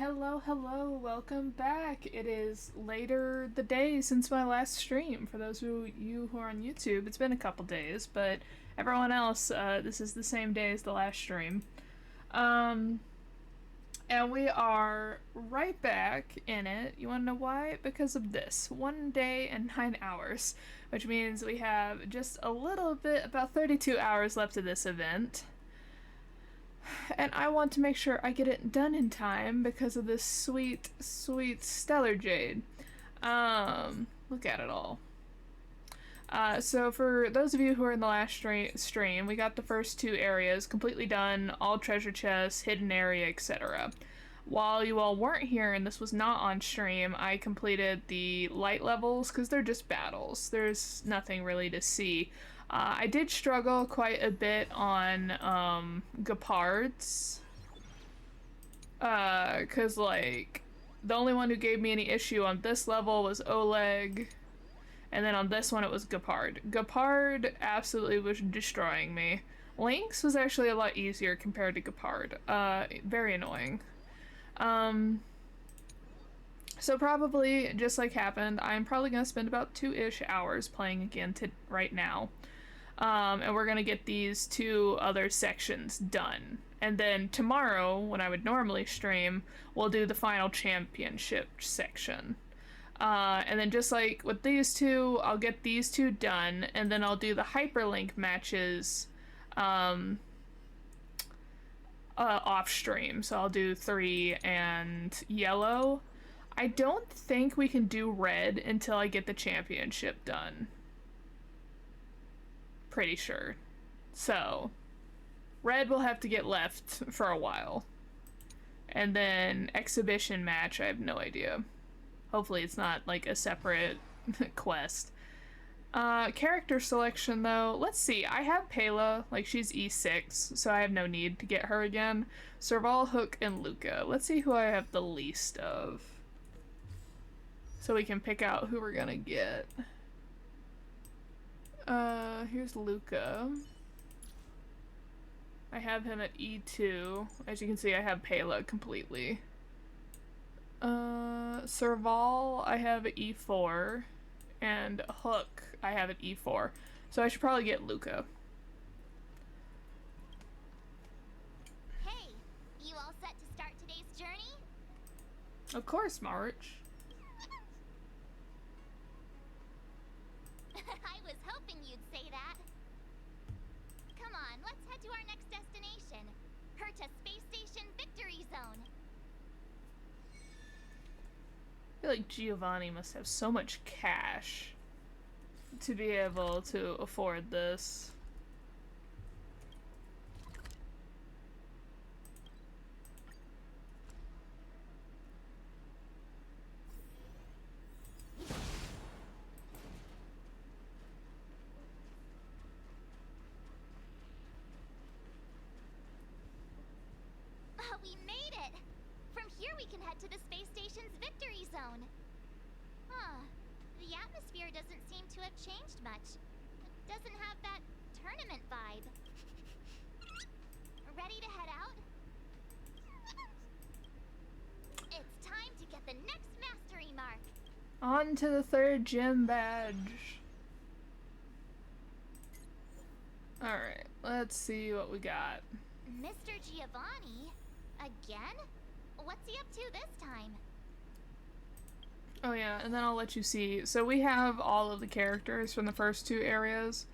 Hello, welcome back. It is later the day since my last stream. For those of you who are on YouTube, it's been a couple days, but everyone else, this is the same day as the last stream. Um, and we are right back in it. You wanna know why? Because of this. 1 day and 9 hours, which means we have just a little bit, about 32 hours left of this event. And I want to make sure I get it done in time because of this sweet stellar jade. Look at it all. So for those of you who are in the last stream, we got the first two areas completely done, all treasure chests, hidden area, etc. While you all weren't here and this was not on stream, I completed the light levels because they're just battles. There's nothing really to see. I did struggle quite a bit on Gepards. Because, like, the only one who gave me any issue on this level was Oleg. And then on this one it was Gepard. Gepard absolutely was destroying me. Lynx was actually a lot easier compared to Gepard. Very annoying. So probably, just like happened, I'm probably going to spend about 2-ish hours playing again right now. And we're gonna get these two other sections done. And then tomorrow, when I would normally stream, we'll do the final championship section. And then just like with these two, I'll get these two done, and then I'll do the hyperlink matches off stream. So I'll do 3 and yellow. I don't think we can do red until I get the championship done. Pretty sure. So, red will have to get left for a while. And then exhibition match, I have no idea. Hopefully it's not like a separate quest. Character selection though, let's see. I have Pela, like she's E6, so I have no need to get her again. Serval, Hook, and Luca. Let's see who I have the least of. So we can pick out who we're gonna get. Here's Luca. I have him at E2. As you can see, I have Pela completely. Serval, I have at E4. And Hook, I have at E4. So I should probably get Luca. Hey, you all set to start today's journey? Of course, March. I was hoping you'd say that. Come on, let's head to our next destination. Herta Space Station Victory Zone. I feel like Giovanni must have so much cash to be able to afford this. We made it! From here we can head to the space station's victory zone. Huh. The atmosphere doesn't seem to have changed much. It doesn't have that tournament vibe. Ready to head out? It's time to get the next mastery mark. On to the 3rd gym badge. Alright, let's see what we got. Mr. Giovanni? Again? What's he up to this time? Oh yeah, and then I'll let you see. So we have all of the characters from the first two areas.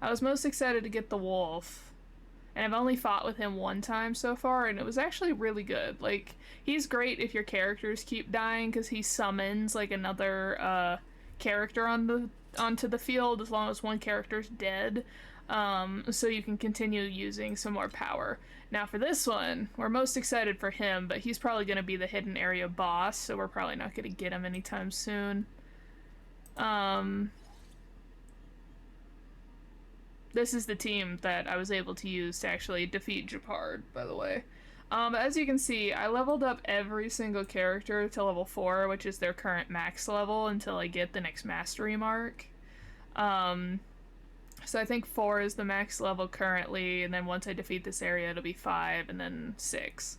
I was most excited to get the wolf. And I've only fought with him one time so far, and it was actually really good. Like, he's great if your characters keep dying, because he summons, like, another, character onto the field as long as one character's dead. So you can continue using some more power. Now for this one, we're most excited for him, but he's probably going to be the hidden area boss, so we're probably not going to get him anytime soon. This is the team that I was able to use to actually defeat Gepard, by the way. As you can see, I leveled up every single character to level 4, which is their current max level, until I get the next mastery mark. So I think 4 is the max level currently, and then once I defeat this area, it'll be 5, and then 6.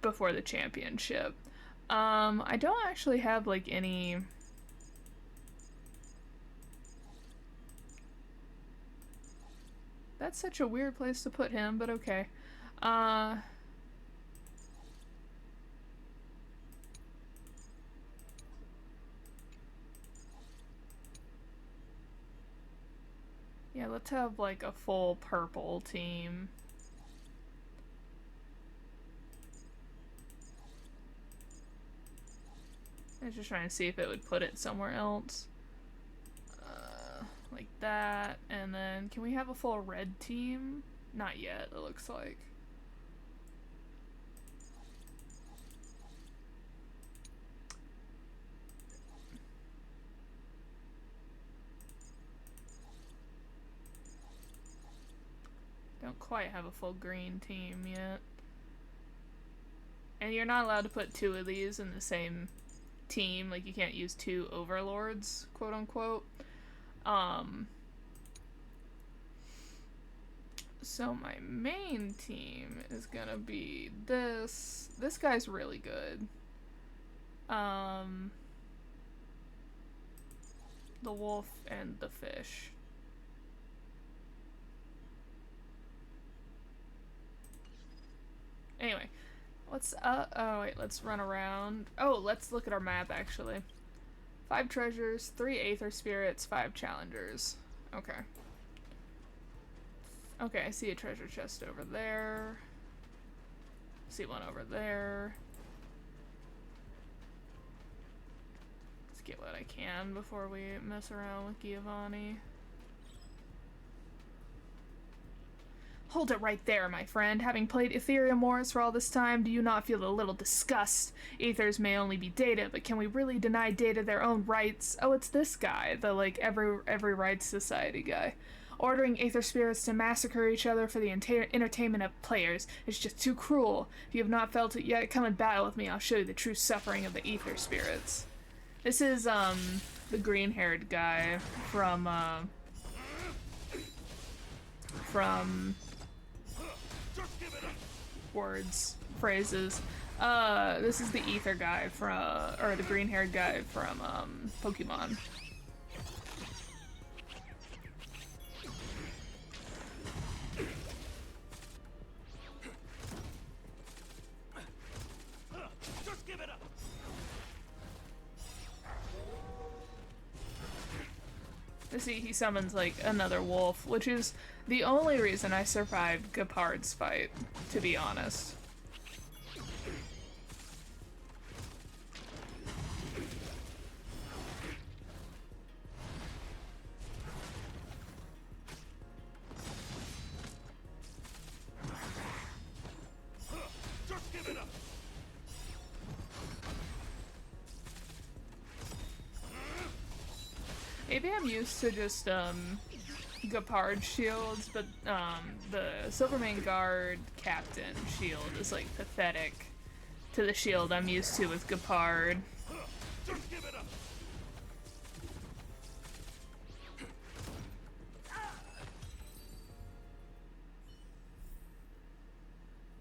before the championship. I don't actually have like any. That's such a weird place to put him, but okay. Yeah, let's have like a full purple team. I was just trying to see if it would put it somewhere else. Like that, and then can we have a full red team? Not yet, it looks like. Don't quite have a full green team yet. And you're not allowed to put two of these in the same team, like you can't use two overlords, quote unquote. So my main team is gonna be this. This guy's really good. The wolf and the fish. Anyway, let's oh wait, let's run around. Oh, let's look at our map actually. 5 treasures, 3 aether spirits, 5 challengers. Okay. Okay, I see a treasure chest over there. See one over there. Let's get what I can before we mess around with Giovanni. Hold it right there, my friend. Having played Ethereum Wars for all this time, do you not feel a little disgust? Ethers may only be data, but can we really deny data their own rights? Oh, it's this guy, the, like, every rights society guy. Ordering Aether Spirits to massacre each other for the entertainment of players is just too cruel. If you have not felt it yet, come and battle with me. I'll show you the true suffering of the Aether Spirits. This is, the green-haired guy from phrases. This is the ether guy from, or the green-haired guy from, Pokemon. Just give it up. See, he summons, like, another wolf, which is the only reason I survived Gepard's fight, to be honest. Just give it up. Maybe I'm used to just, Gepard shields, but, the Silvermane Guard Captain shield is, like, pathetic to the shield I'm used to with Gepard. Just give it up.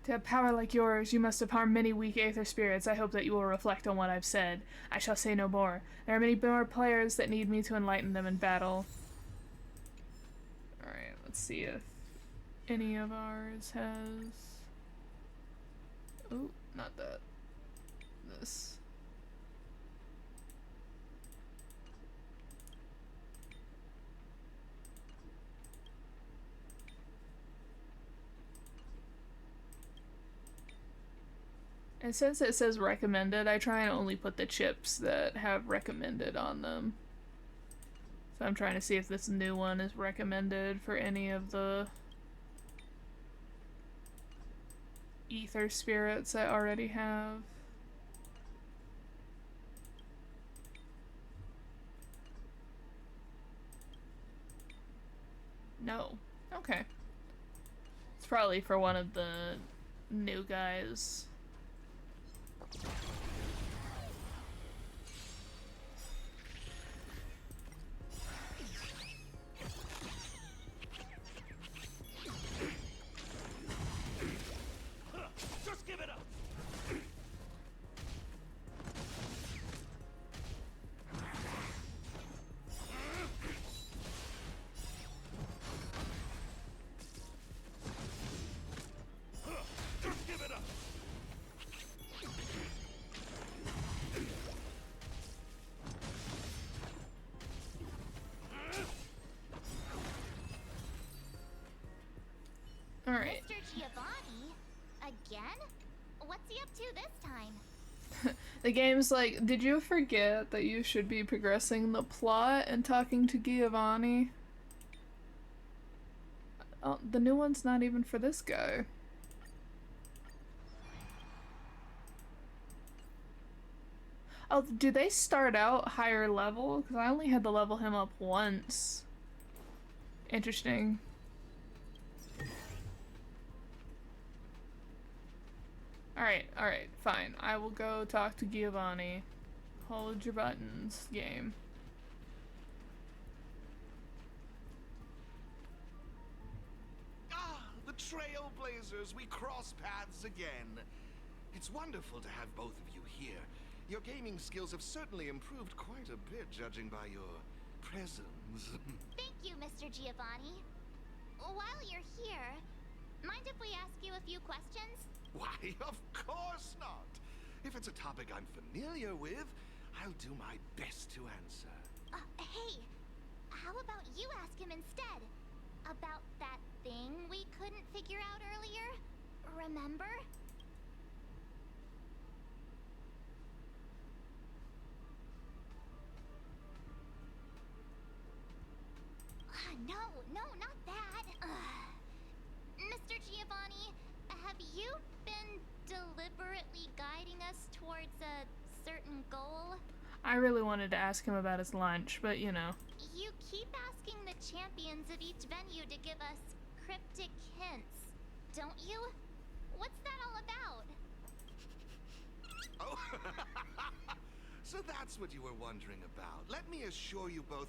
To have power like yours, you must have harmed many weak aether spirits. I hope that you will reflect on what I've said. I shall say no more. There are many more players that need me to enlighten them in battle. Alright, let's see if any of ours has... Oh, not that. This. And since it says recommended, I try and only put the chips that have recommended on them. So I'm trying to see if this new one is recommended for any of the ether spirits I already have. No. Okay. It's probably for one of the new guys. Just give it up. Giovanni? Again? What's he up to this time? The game's like, did you forget that you should be progressing the plot and talking to Giovanni? Oh, the new one's not even for this guy. Oh, do they start out higher level? Because I only had to level him up once. Interesting. Alright, fine. I will go talk to Giovanni. Hold your buttons, game. Ah, the Trailblazers, we cross paths again. It's wonderful to have both of you here. Your gaming skills have certainly improved quite a bit, judging by your presence. Thank you, Mr. Giovanni. While you're here, mind if we ask you a few questions? Why, of course not. If it's a topic I'm familiar with, I'll do my best to answer. Hey, how about you ask him instead? About that thing we couldn't figure out earlier? Remember? No, not that. Mr. Giovanni, have you been deliberately guiding us towards a certain goal? I really wanted to ask him about his lunch, but you know. You keep asking the champions of each venue to give us cryptic hints, don't you? What's that all about? Oh, so that's what you were wondering about. Let me assure you both,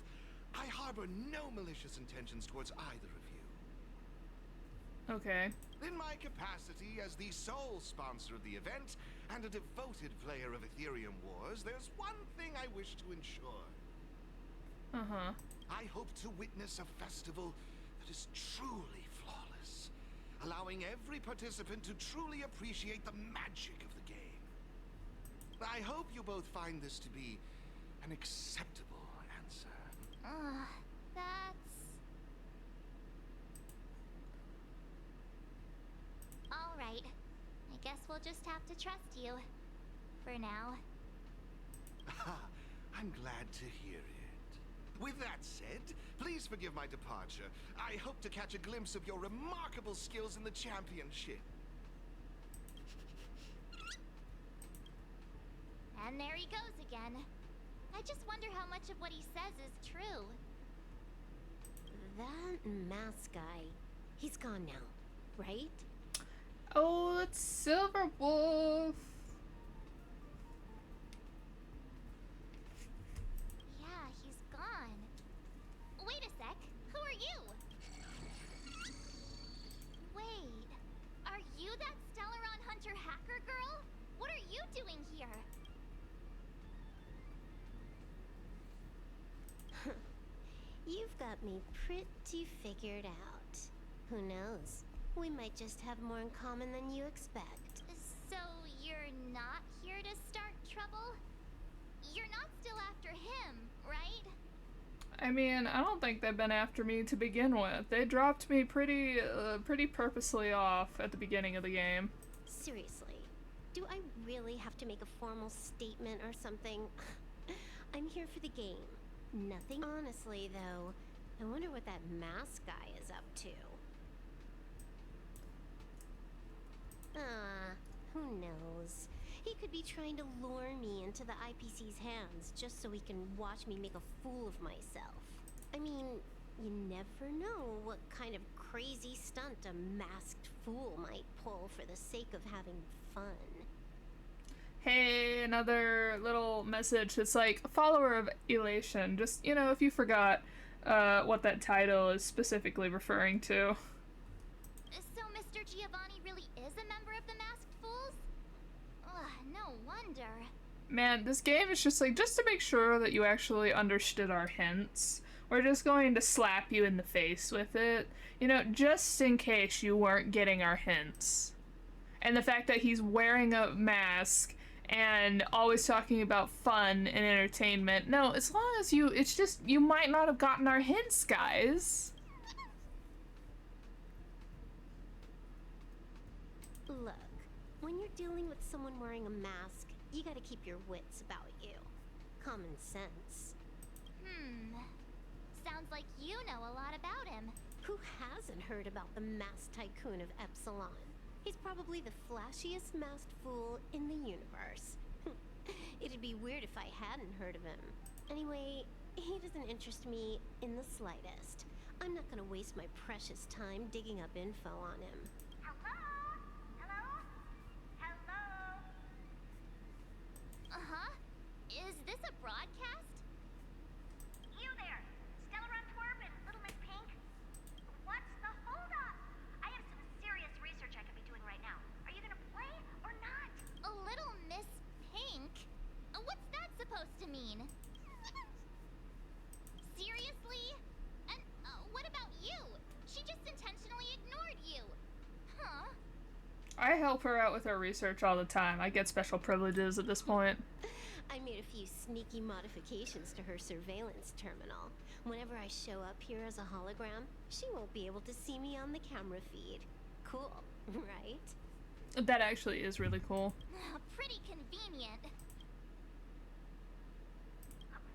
I harbor no malicious intentions towards either of you. Okay. In my capacity as the sole sponsor of the event and a devoted player of Ethereum Wars, there's one thing I wish to ensure. Uh-huh. I hope to witness a festival that is truly flawless, allowing every participant to truly appreciate the magic of the game. I hope you both find this to be an acceptable answer. That's... Alright. I guess we'll just have to trust you. For now. I'm glad to hear it. With that said, please forgive my departure. I hope to catch a glimpse of your remarkable skills in the championship. And there he goes again. I just wonder how much of what he says is true. That mask guy, he's gone now, right? Oh, it's Silver Wolf. Yeah, he's gone. Wait a sec. Who are you? Wait. Are you that Stellaron Hunter hacker girl? What are you doing here? You've got me pretty figured out. Who knows? We might just have more in common than you expect. So you're not here to start trouble? You're not still after him, right? I mean, I don't think they've been after me to begin with. They dropped me pretty purposely off at the beginning of the game. Seriously, do I really have to make a formal statement or something? I'm here for the game. Nothing. Honestly, though, I wonder what that mask guy is up to. Who knows? He could be trying to lure me into the IPC's hands just so he can watch me make a fool of myself. I mean, you never know what kind of crazy stunt a masked fool might pull for the sake of having fun. Hey, another little message that's like a follower of Elation. Just, you know, if you forgot what that title is specifically referring to. So Mr. Giovanni really is a member of the Masked Fools? Ugh, no wonder. Man, this game is just like, just to make sure that you actually understood our hints, we're just going to slap you in the face with it. You know, just in case you weren't getting our hints. And the fact that he's wearing a mask and always talking about fun and entertainment. No, as long as you, it's just, you might not have gotten our hints, guys. Look, when you're dealing with someone wearing a mask, you gotta keep your wits about you. Common sense. Sounds like you know a lot about him. Who hasn't heard about the masked tycoon of Epsilon? He's probably the flashiest masked fool in the universe. It'd be weird if I hadn't heard of him. Anyway, he doesn't interest me in the slightest. I'm not gonna waste my precious time digging up info on him. Hello? Hello? Hello? Uh-huh. Is this a broadcast? You there, Stellar Antwerp and Little Miss Pink? What's the holdup? I have some serious research I could be doing right now. Are you gonna play or not? A Little Miss Pink? What's that supposed to mean? Seriously? And what about you? She just intentionally ignored you. Huh? I help her out with her research all the time. I get special privileges at this point. I made a few sneaky modifications to her surveillance terminal. Whenever I show up here as a hologram, she won't be able to see me on the camera feed. Cool, right? That actually is really cool. Pretty convenient.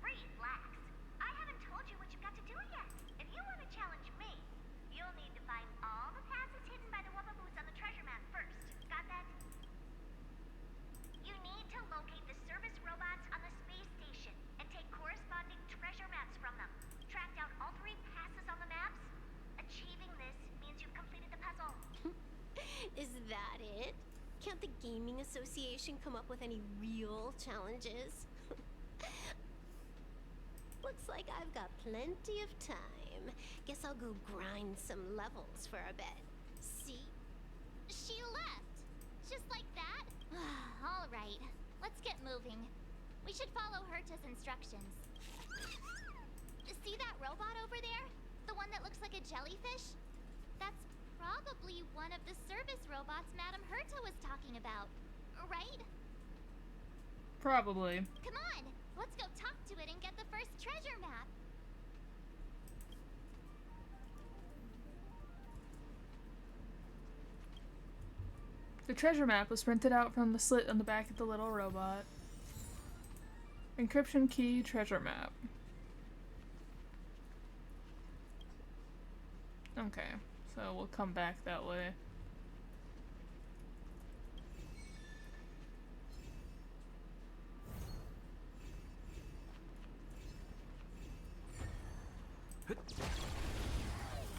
Relax. I haven't told you what you've got to do yet. If you want to challenge me, you'll need to find all the passes hidden by the Wubbaboos on the treasure map first. Got that? You need to locate the service robots on the space station and take corresponding treasure maps from them. Track down all 3 passes on the maps. Achieving this means you've completed the puzzle. Is that it? Can't the Gaming Association come up with any real challenges? Looks like I've got plenty of time. Guess I'll go grind some levels for a bit. See? She left. Just like that? All right. Let's get moving. We should follow Herta's instructions. See that robot over there? The one that looks like a jellyfish? That's probably one of the service robots Madame Herta was talking about. Right? Probably. Come on. Let's go talk to it and get the first treasure map. The treasure map was printed out from the slit on the back of the little robot. Encryption key treasure map. Okay, so we'll come back that way.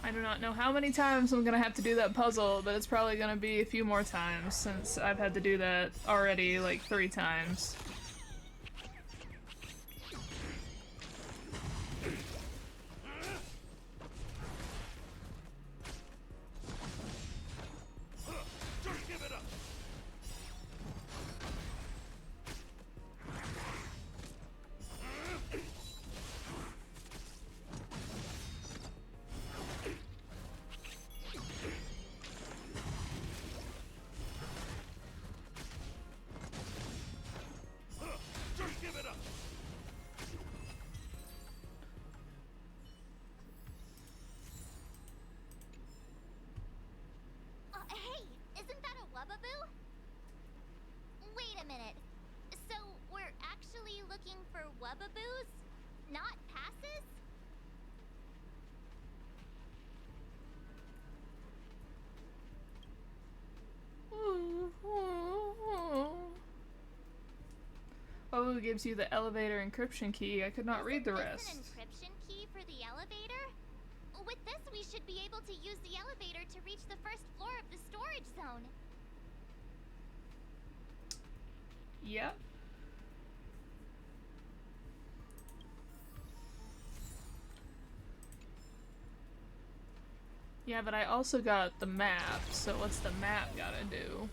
I do not know how many times I'm gonna have to do that puzzle, but it's probably gonna be a few more times since I've had to do that already like 3 times. Just give it up! Just give it up! Hey, isn't that a Wubbaboo? Wait a minute. So we're actually looking for Wubbaboos, not passes? Oh, it gives you the elevator encryption key. I could not read the Isn't rest. this an encryption key for the elevator? With this, we should be able to use the elevator to reach the first floor of the storage zone. Yep. Yeah, but I also got the map, so what's the map gotta do?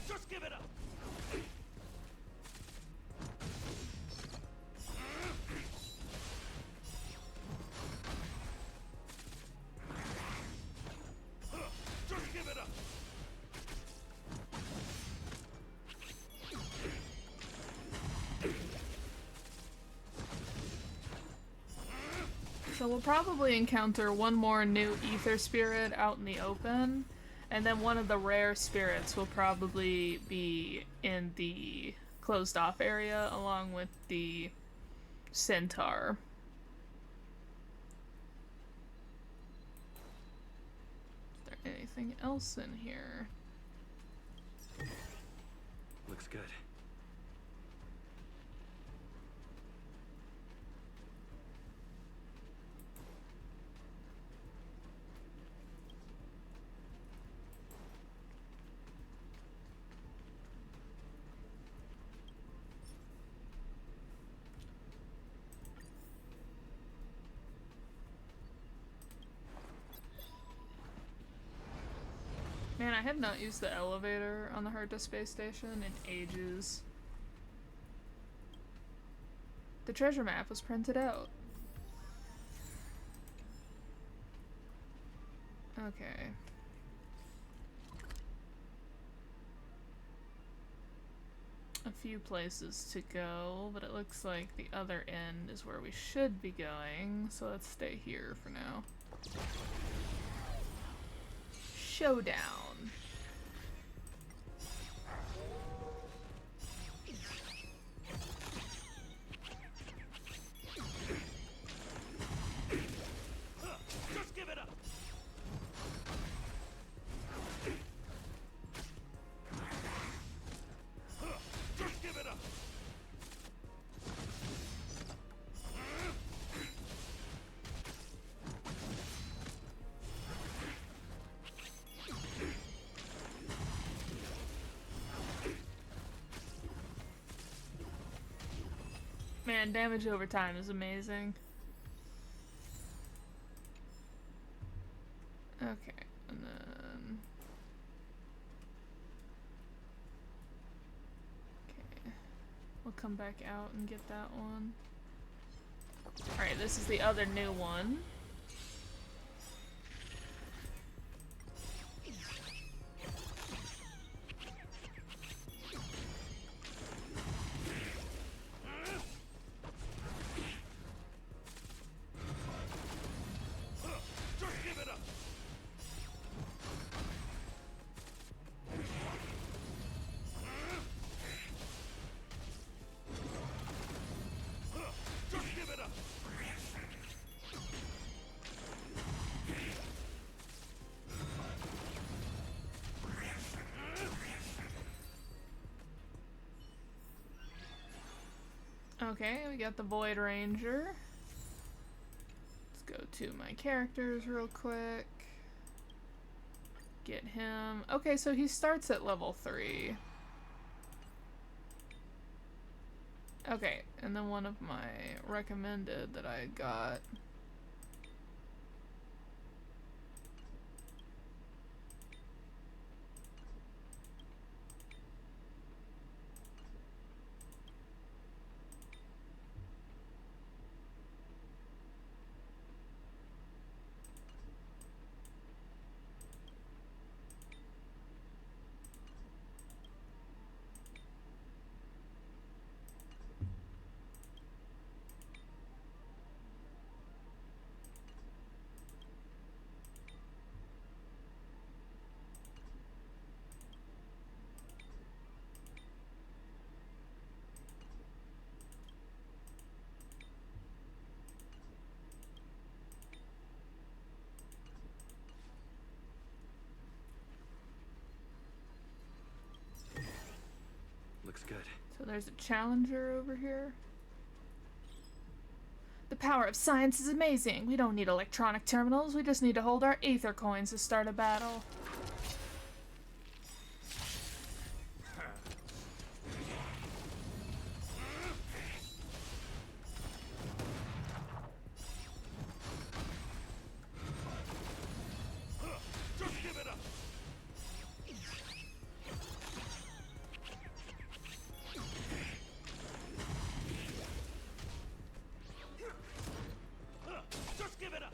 Just give it up! Just give it up! So we'll probably encounter one more new ether spirit out in the open, and then one of the rare spirits will probably be in the closed off area along with the centaur. Is there anything else in here? Looks good. Man, I have not used the elevator on the Herta space station in ages. The treasure map was printed out. Okay. A few places to go, but it looks like the other end is where we should be going, so let's stay here for now. Showdown. Just give it up. Just give it up. Man, damage over time is amazing. Okay, and then... Okay, we'll come back out and get that one. Alright, this is the other new one. Just give it up. Just give it up. Okay, we got the Void Ranger. Let's go to my characters real quick. Get him. Okay, so he starts at level 3. Okay, and then one of my recommended that I got. Looks good. So there's a challenger over here. The power of science is amazing. We don't need electronic terminals. We just need to hold our aether coins to start a battle. Just give it up. Just give it up.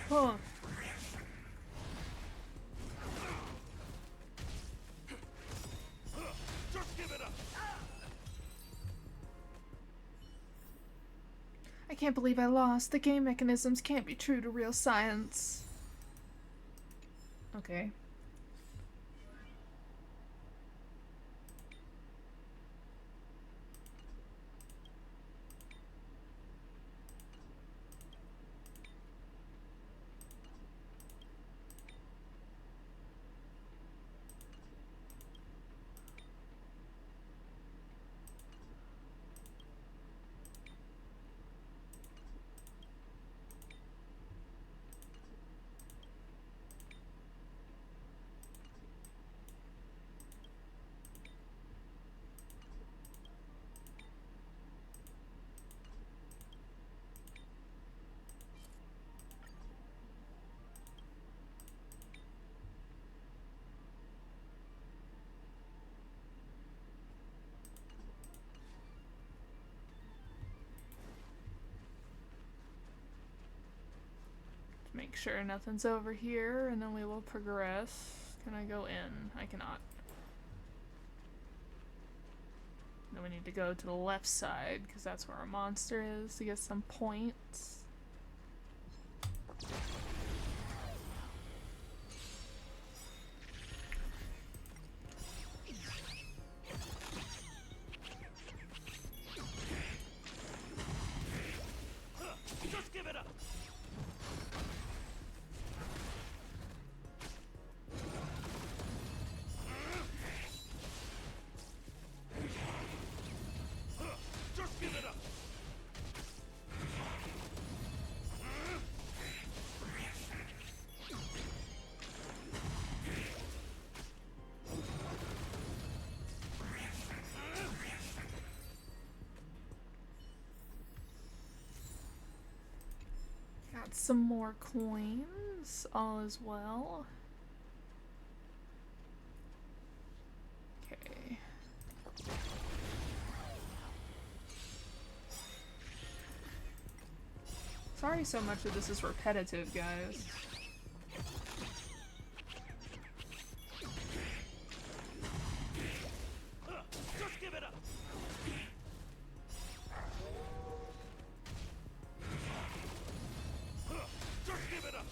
Huh. Just give it up. I can't believe I lost. The game mechanisms can't be true to real science. Okay. Make sure nothing's over here, and then we will progress. Can I go in? I cannot. Then we need to go to the left side, because that's where our monster is, to get some points. Just give it up. Just give it up. Got some more coins, all is well. Okay. Sorry so much that this is repetitive, guys. Just give it up. Just give it up.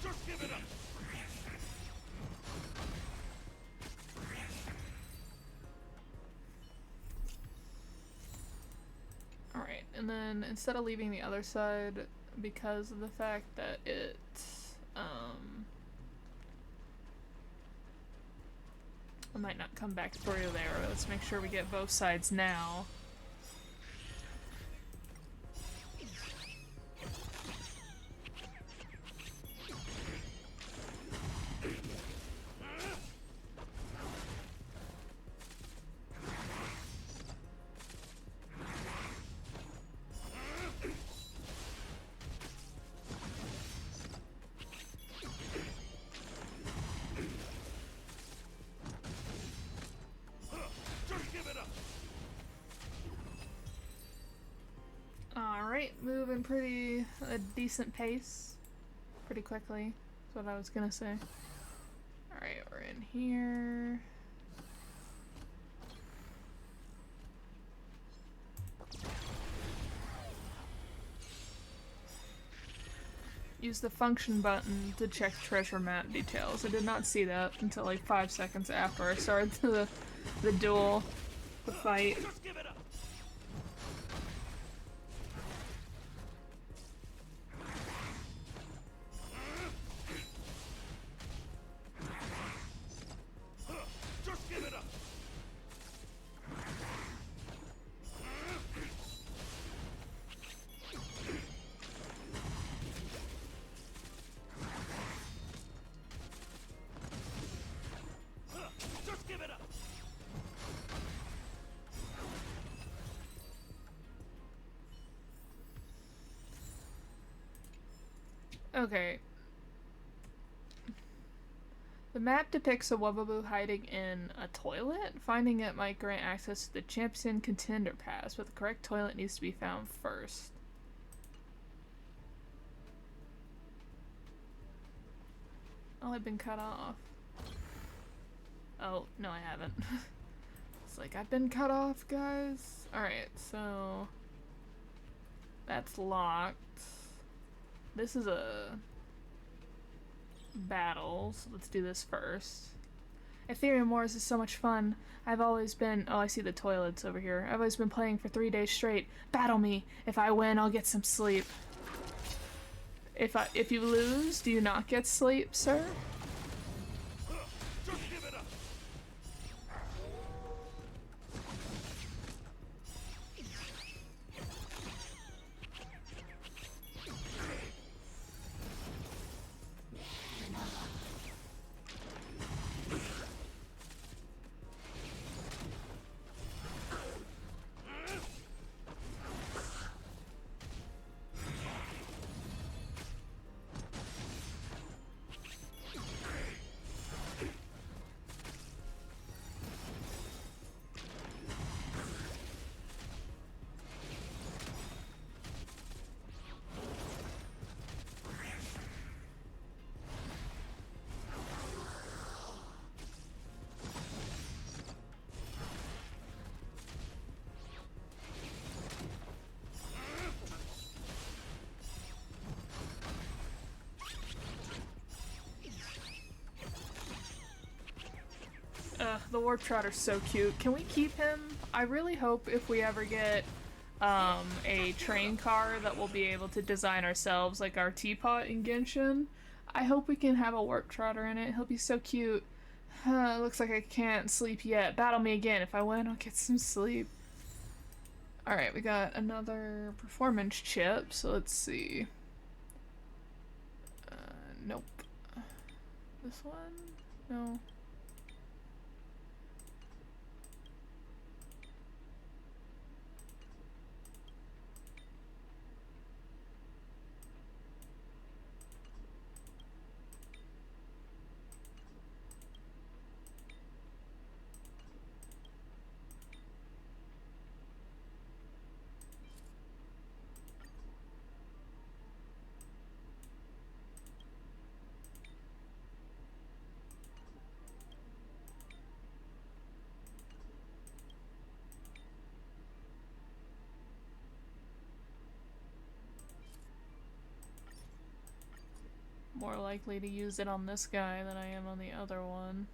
Just give it up. Alright, and then instead of leaving the other side, because of the fact that it, I might not come back through there, let's make sure we get both sides now. Just give it up. Alright, moving pretty a decent pace. Pretty quickly, is what I was gonna say. Alright, we're in here. Use the function button to check treasure map details. I did not see that until like 5 seconds after I started the duel, the fight. Just give it up. Just give it up. Just give it up. Okay, The map depicts a Wubaboo hiding in a toilet. Finding it might grant access to the Champion Contender Pass, but the correct toilet needs to be found first. Oh, I've been cut off. Oh, no I haven't. It's like, I've been cut off, guys. Alright, so... that's locked. This is a... battle, so let's do this first. Ethereum Wars is so much fun. I've always been... oh, I see the toilets over here. I've always been playing for 3 days straight. Battle me. If I win, I'll get some sleep. If you lose, do you not get sleep, sir? Just give it up. The Warp Trotter's so cute. Can we keep him? I really hope if we ever get a train car that we'll be able to design ourselves, like our teapot in Genshin. I hope we can have a Warp Trotter in it. He'll be so cute. Looks like I can't sleep yet. Battle me again. If I win, I'll get some sleep. Alright, we got another performance chip, so let's see. Nope. This one? No. More likely to use it on this guy than I am on the other one.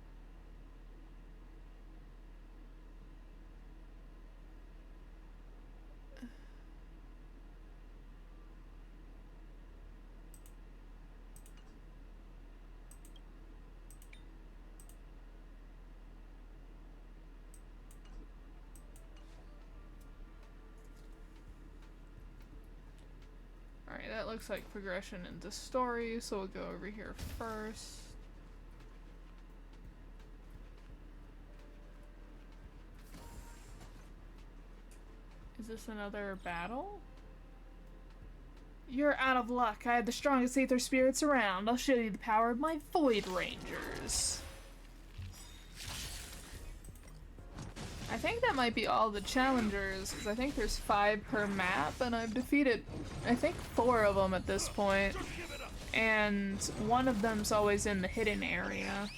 Alright, that looks like progression into story, so we'll go over here first. Is this another battle? You're out of luck. I have the strongest Aether spirits around. I'll show you the power of my Void Rangers. I think that might be all the challengers, because I think there's 5 per map, and I've defeated, I think, 4 of them at this point. And one of them's always in the hidden area.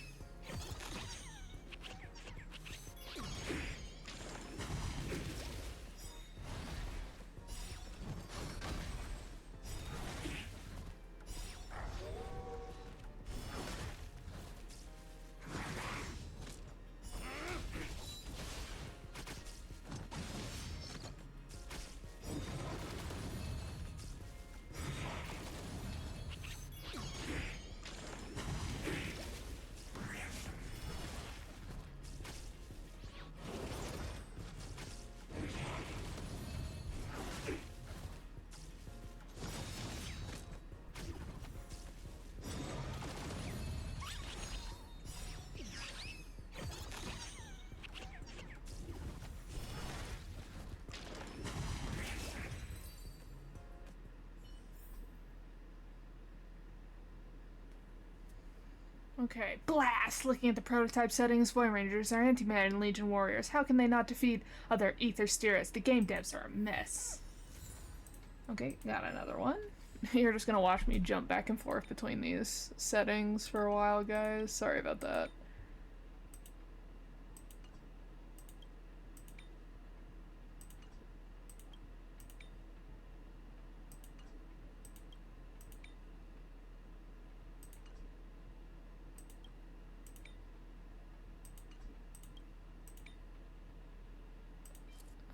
Okay, blast! Looking at the prototype settings, Void Rangers are anti-man and Legion warriors. How can they not defeat other ether spirits? The game devs are a mess. Okay, got another one. You're just gonna watch me jump back and forth between these settings for a while, guys. Sorry about that.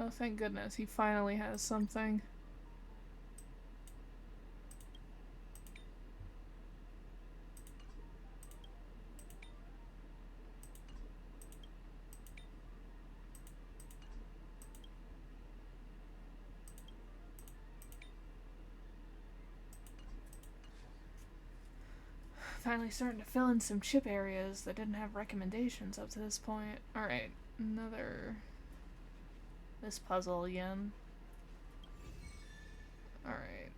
Oh, thank goodness, he finally has something. Finally starting to fill in some chip areas that didn't have recommendations up to this point. Alright, another... this puzzle again. Alright,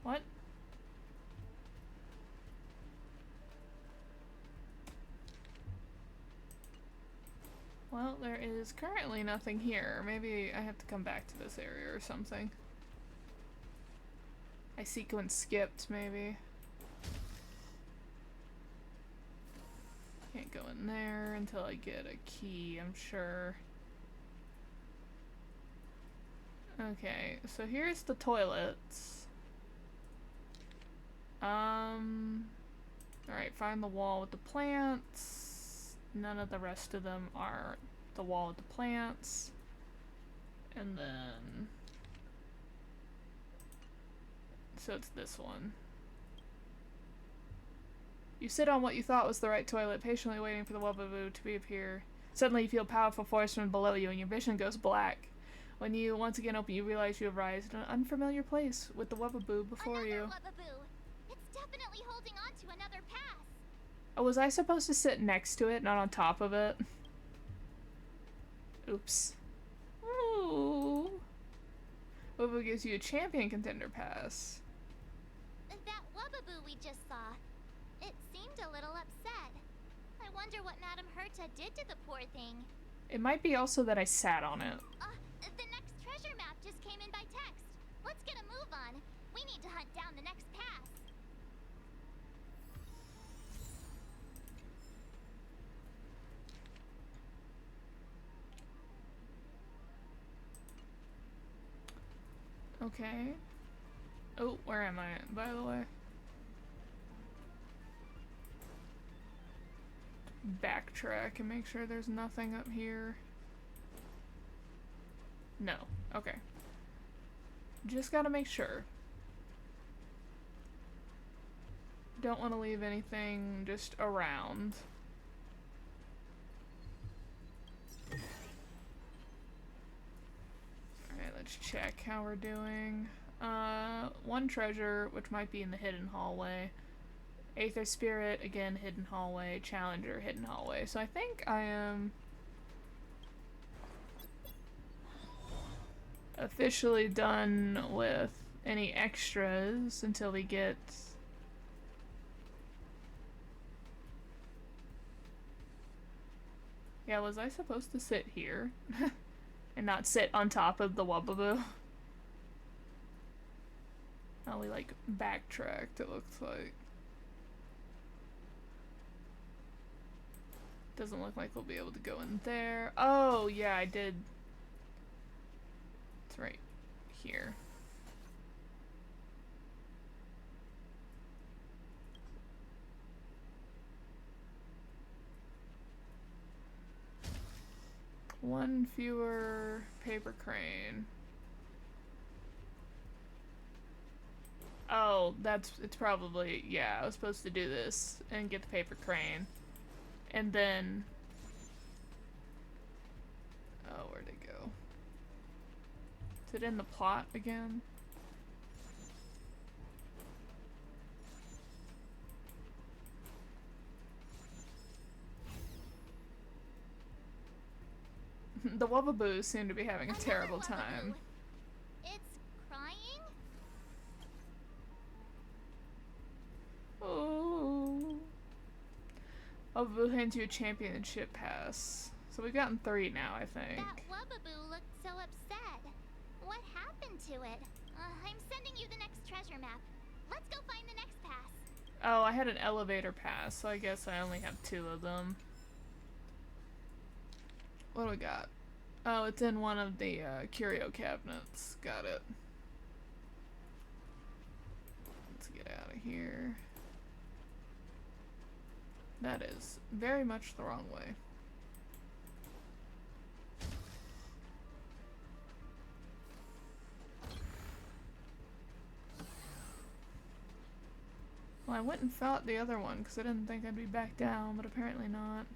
what? Well, there is currently nothing here. Maybe I have to come back to this area or something. I sequence skipped, maybe. Can't go in there until I get a key, I'm sure. Okay, so here's the toilets. Alright, find the wall with the plants. None of the rest of them are the wall with the plants. And then... so it's this one. You sit on what you thought was the right toilet, patiently waiting for the Wubbaboo to reappear. Suddenly you feel a powerful force from below you and your vision goes black. When you once again open, you realize you have arrived in an unfamiliar place with the Wubbaboo before you. Wubbaboo. It's definitely holding on to another pass. Oh, was I supposed to sit next to it, not on top of it? Oops. Ooh. Wubbaboo gives you a champion contender pass. That Wubbaboo we just saw, it seemed a little upset. I wonder what Madame Herta did to the poor thing. It might be also that I sat on it. The next treasure map just came in by text. Let's get a move on. We need to hunt down the next pass. Okay. Oh, where am I, by the way? Backtrack and make sure there's nothing up here. No. Okay. Just gotta make sure. Don't want to leave anything just around. Alright, let's check how we're doing. One treasure, which might be in the hidden hallway. Aether Spirit, again, hidden hallway. Challenger, hidden hallway. So I think I am officially done with any extras until we get... yeah, was I supposed to sit here? And not sit on top of the Wubbaboo? Oh, we like backtracked, it looks like. Doesn't look like we'll be able to go in there. Oh, yeah, I did. It's right here. One fewer paper crane. Oh, it's probably, yeah, I was supposed to do this and get the paper crane. And then, oh, where'd it go? Is it in the plot again? the Wubbaboos seem to be having a Another terrible Wubaboo. time. It's crying? Oh. Wubaboo hands you a championship pass. So we've gotten 3 now, I think. That Wubaboo looked so upset. What happened to it? I'm sending you the next treasure map. Let's go find the next pass. Oh, I had an elevator pass, so I guess I only have 2 of them. What do we got? Oh, it's in one of the curio cabinets. Got it. Let's get out of here. That is very much the wrong way. Well, I went and fought the other one because I didn't think I'd be back down, but apparently not.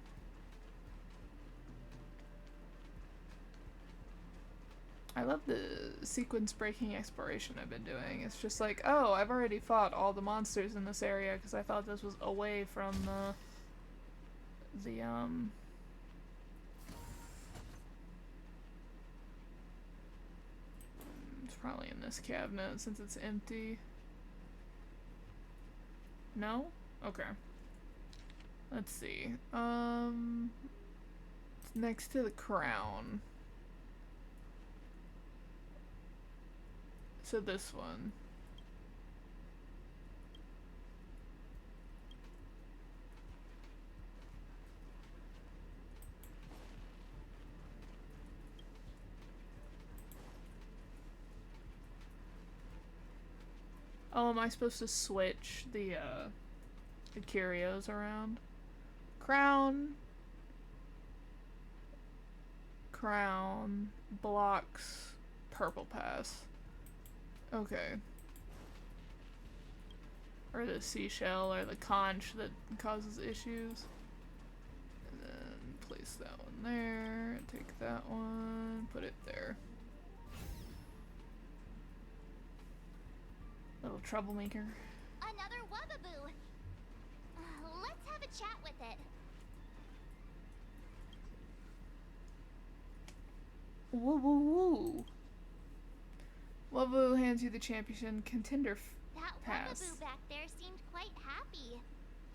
I love the sequence breaking exploration I've been doing. It's just like, oh, I've already fought all the monsters in this area because I thought this was away from it's probably in this cabinet since it's empty. No? Okay. Let's see. It's next to the crown. So this one. Oh, am I supposed to switch the curios around? Crown. Crown. Blocks. Purple pass. Okay. Or the seashell or the conch that causes issues. And then place that one there. Take that one. Put it there. Little troublemaker. Another Wubaboo. Let's have a chat with it. Woo woo woo. Wubaboo hands you the champion contender That pass. Wubaboo back there seemed quite happy.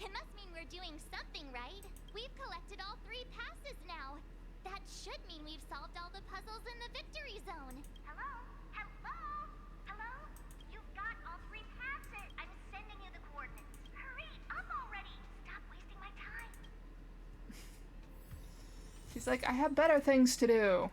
It must mean we're doing something right. We've collected all 3 passes now. That should mean we've solved all the puzzles in the victory zone. Hello? Hello? Hello? You've got all 3 passes. I'm sending you the coordinates. Hurry up already. Stop wasting my time. She's like, I have better things to do.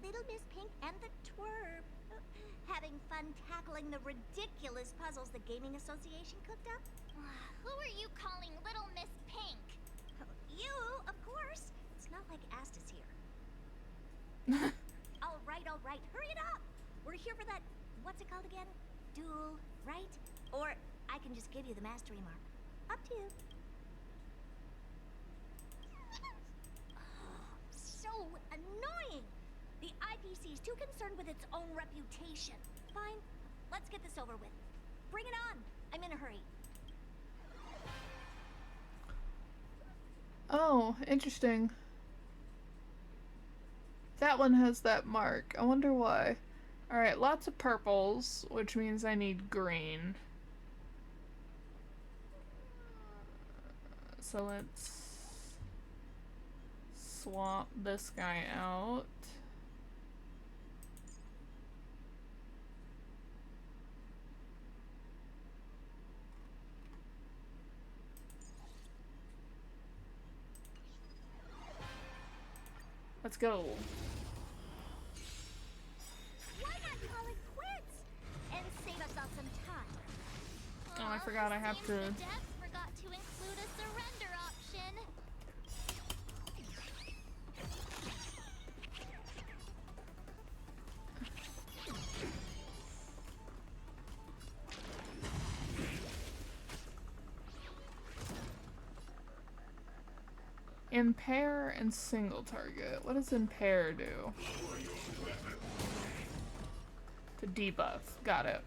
Little Miss Pink and the Twerp. Having fun tackling the ridiculous puzzles the Gaming Association cooked up? Who are you calling Little Miss Pink? You, of course. It's not like Asta's here. All right, hurry it up. We're here for that, what's it called again? Duel, right? Or I can just give you the mastery mark. Up to you. So annoying! The IPC's too concerned with its own reputation. Fine, let's get this over with. Bring it on! I'm in a hurry. Oh, interesting. That one has that mark. I wonder why. Alright, lots of purples, which means I need green. So let's swap this guy out. Let's go. Why not call it quits? And save us all some time. Oh, I forgot I have seems to... the devs forgot to include a surrender option. Impair and single target. What does impair do? To debuff. Got it.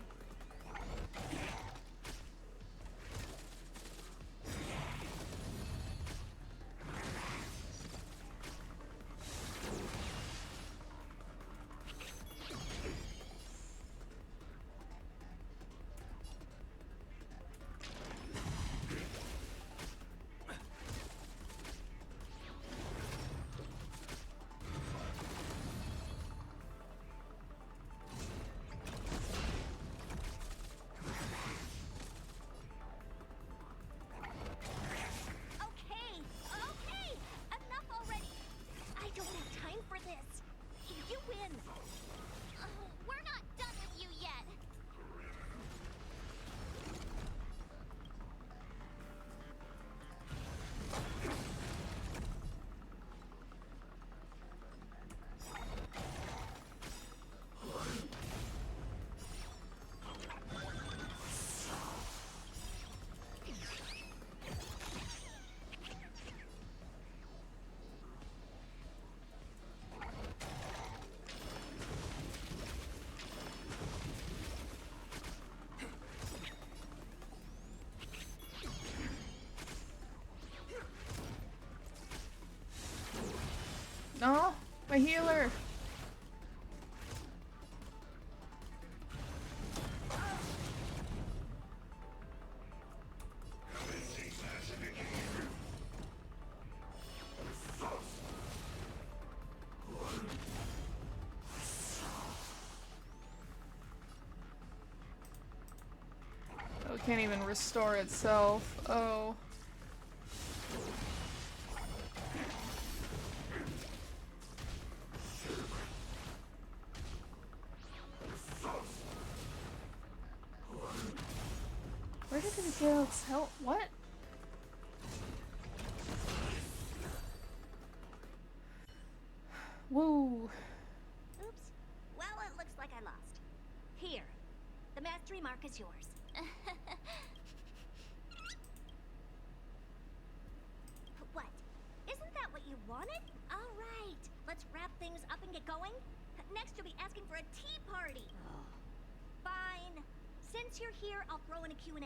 Okay, okay, enough already. I don't have time for this. You win. We're not done with you yet. Oh, my healer. Oh, it can't even restore itself. Oh. Where did it get its help? What? Woo. Oops. Well, it looks like I lost. Here. The mastery mark is yours. What? Isn't that what you wanted? All right. Let's wrap things up and get going. Next, you'll be asking for a tea party. Fine. Since you're here, I'll throw in a Q&A.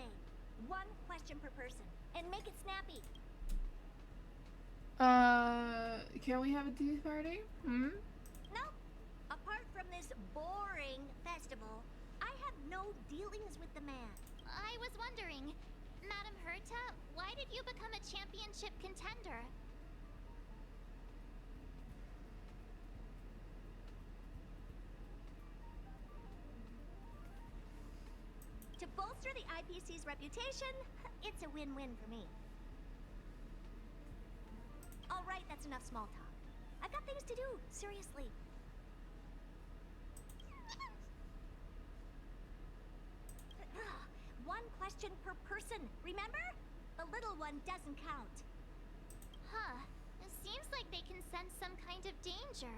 One question per person. And make it snappy. Can we have a tea party? Hmm? Nope. Apart from this boring festival, I have no dealings with the man. I was wondering, Madam Herta, why did you become a championship contender? To bolster the IPC's reputation, it's a win-win for me. All right, that's enough small talk. I've got things to do, seriously. One question per person, remember? The little one doesn't count. Huh. It seems like they can sense some kind of danger.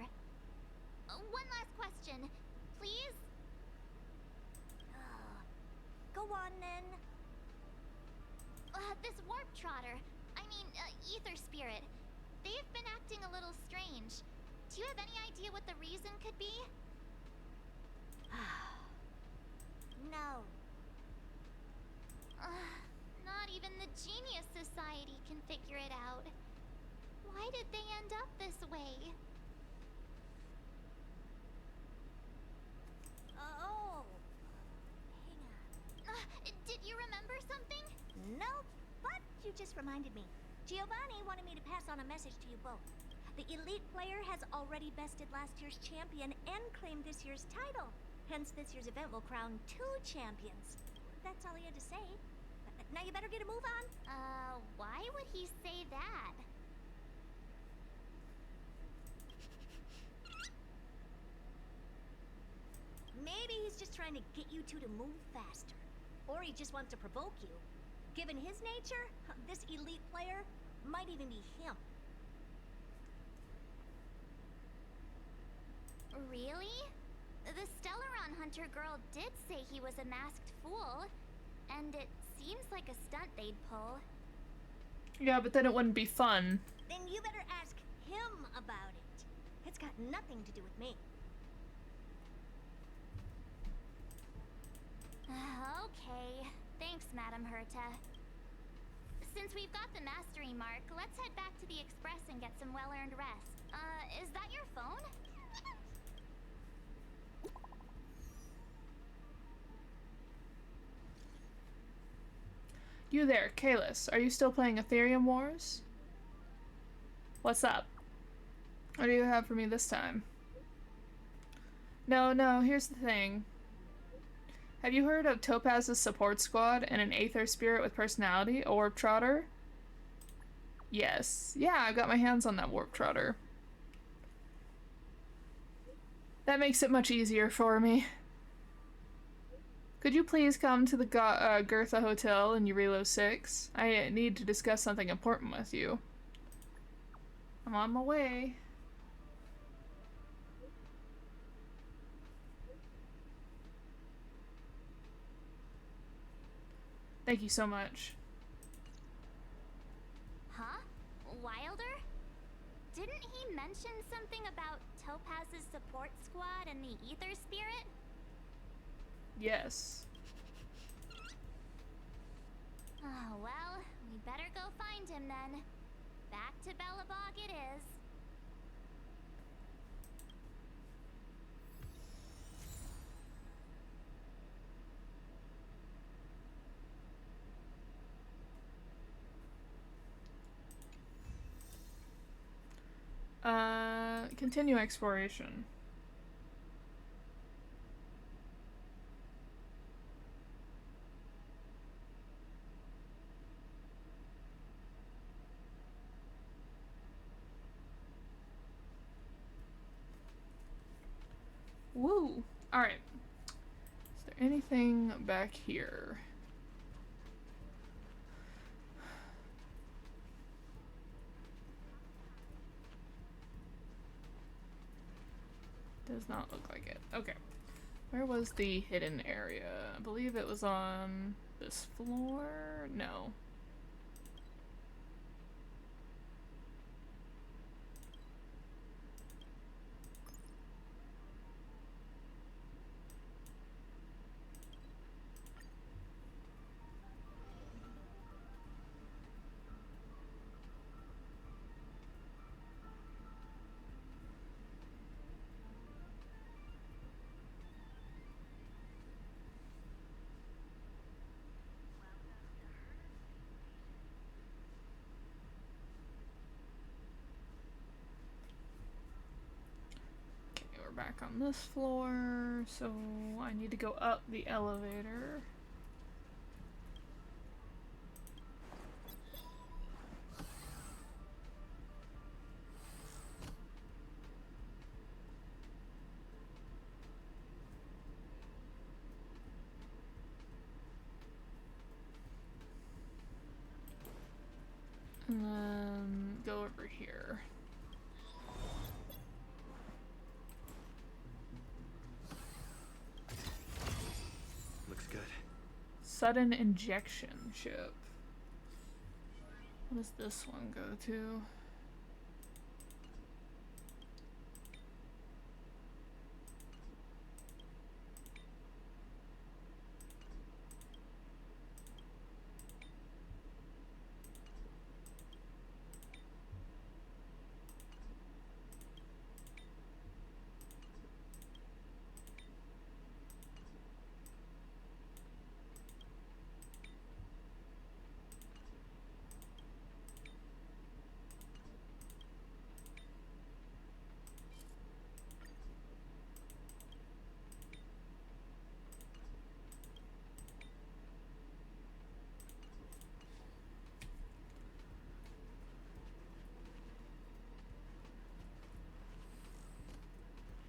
One last question, please? Go on, then. This warp trotter, ether spirit, they've been acting a little strange. Do you have any idea what the reason could be? No. Not even the Genius Society can figure it out. Why did they end up this way? Oh. Hang on. Did you remember something? Nope, but you just reminded me. Giovanni wanted me to pass on a message to you both. The elite player has already bested last year's champion and claimed this year's title. Hence, this year's event will crown 2 champions. That's all he had to say. Now you better get a move on. Why would he say that? Maybe he's just trying to get you two to move faster. Or he just wants to provoke you. Given his nature, this elite player might even be him. Really? The Stellaron Hunter girl did say he was a masked fool. And it seems like a stunt they'd pull. Yeah, but then it wouldn't be fun. Then you better ask him about it. It's got nothing to do with me. Okay. Thanks, Madam Herta. Since we've got the mastery mark, let's head back to the Express and get some well-earned rest. Is that your phone? You there, Kalis. Are you still playing Ethereum Wars? What's up? What do you have for me this time? No, here's the thing. Have you heard of Topaz's support squad and an Aether spirit with personality, a Warp Trotter? Yes. Yeah, I've got my hands on that Warp Trotter. That makes it much easier for me. Could you please come to the Gertha Hotel in Urilo 6? I need to discuss something important with you. I'm on my way. Thank you so much. Huh? Wilder? Didn't he mention something about Topaz's support squad and the Aether spirit? Yes. Oh, well, we better go find him then. Back to Belobog it is. Continue exploration. Woo! Alright. Is there anything back here? Does not look like it. Okay. Where was the hidden area? I believe it was on this floor? No. Back on this floor, so I need to go up the elevator. And then go over here. Sudden injection chip. What does this one go to?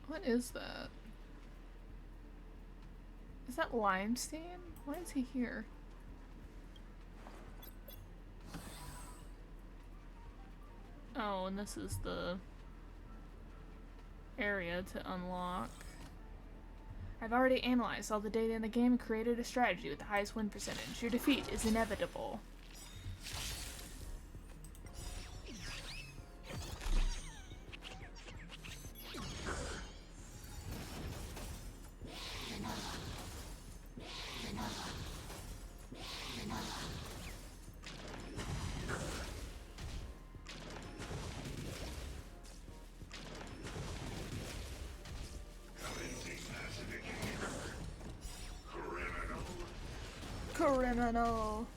What is that? Is that Limestein? Why is he here? Oh, and this is the area to unlock. I've already analyzed all the data in the game and created a strategy with the highest win percentage. Your defeat is inevitable. Criminal.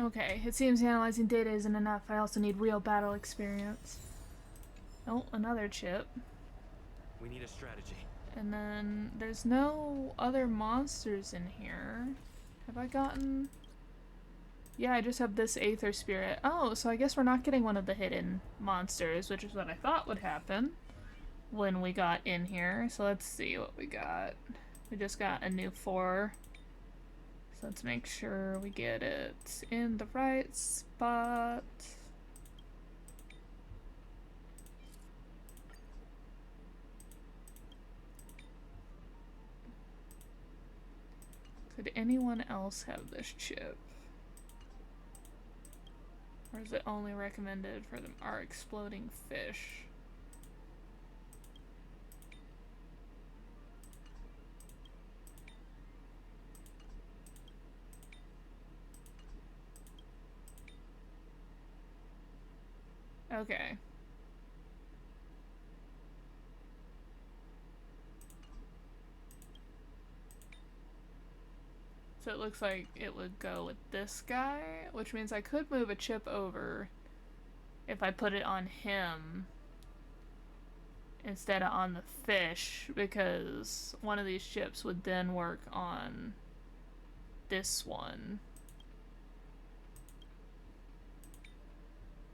Okay, it seems analyzing data isn't enough. I also need real battle experience. Oh, another chip. We need a strategy. And then there's no other monsters in here. Have I gotten... Yeah, I just have this Aether Spirit. Oh, so I guess we're not getting one of the hidden monsters, which is what I thought would happen when we got in here. So let's see what we got. We just got a new 4. So let's make sure we get it in the right spot. Could anyone else have this chip? Or is it only recommended for our exploding fish? Okay. So it looks like it would go with this guy, which means I could move a chip over if I put it on him instead of on the fish, because one of these chips would then work on this one.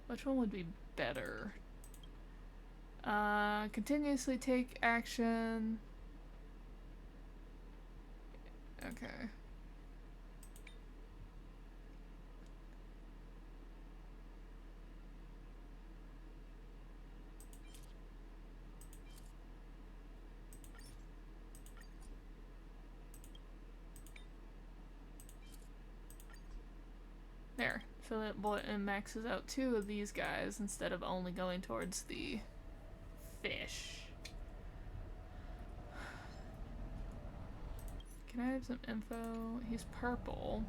Which one would be better? Continuously take action. Okay. There. So it maxes out 2 of these guys instead of only going towards the fish. Can I have some info? He's purple.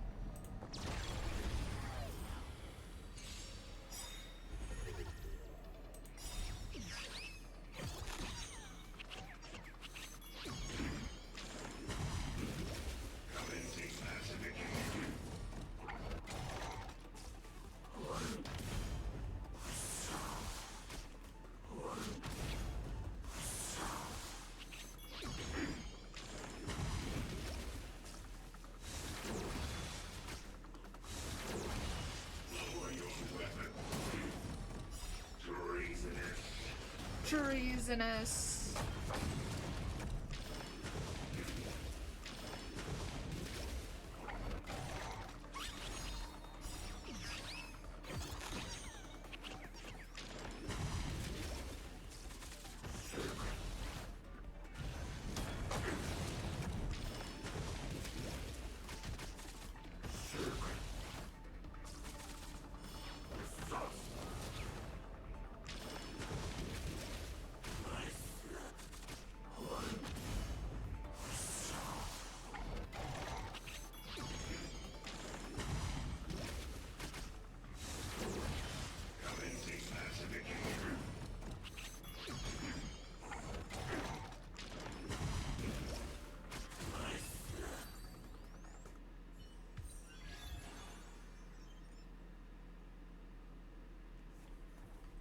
Treasonous.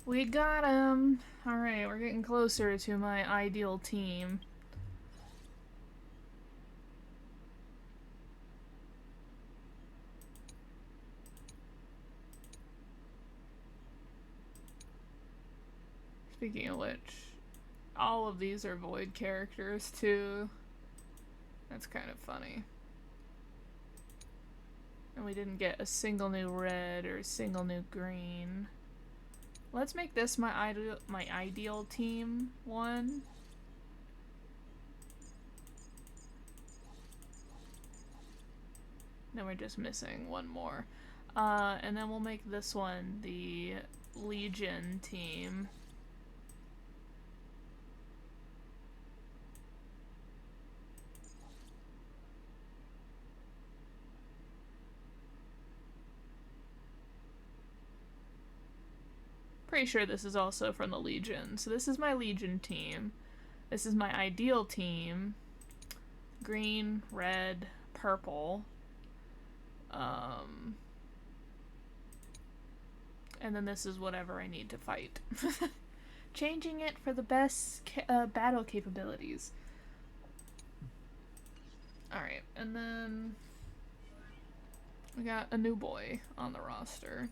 We got him! Alright, we're getting closer to my ideal team. Speaking of which, all of these are void characters too. That's kind of funny. And we didn't get a single new red or a single new green. Let's make this my ideal team one. Then we're just missing one more. And then we'll make this one the Legion team. Pretty sure this is also from the Legion. So this is my Legion team. This is my ideal team. Green, red, purple. And then this is whatever I need to fight. Changing it for the best battle capabilities. Alright, and then we got a new boy on the roster.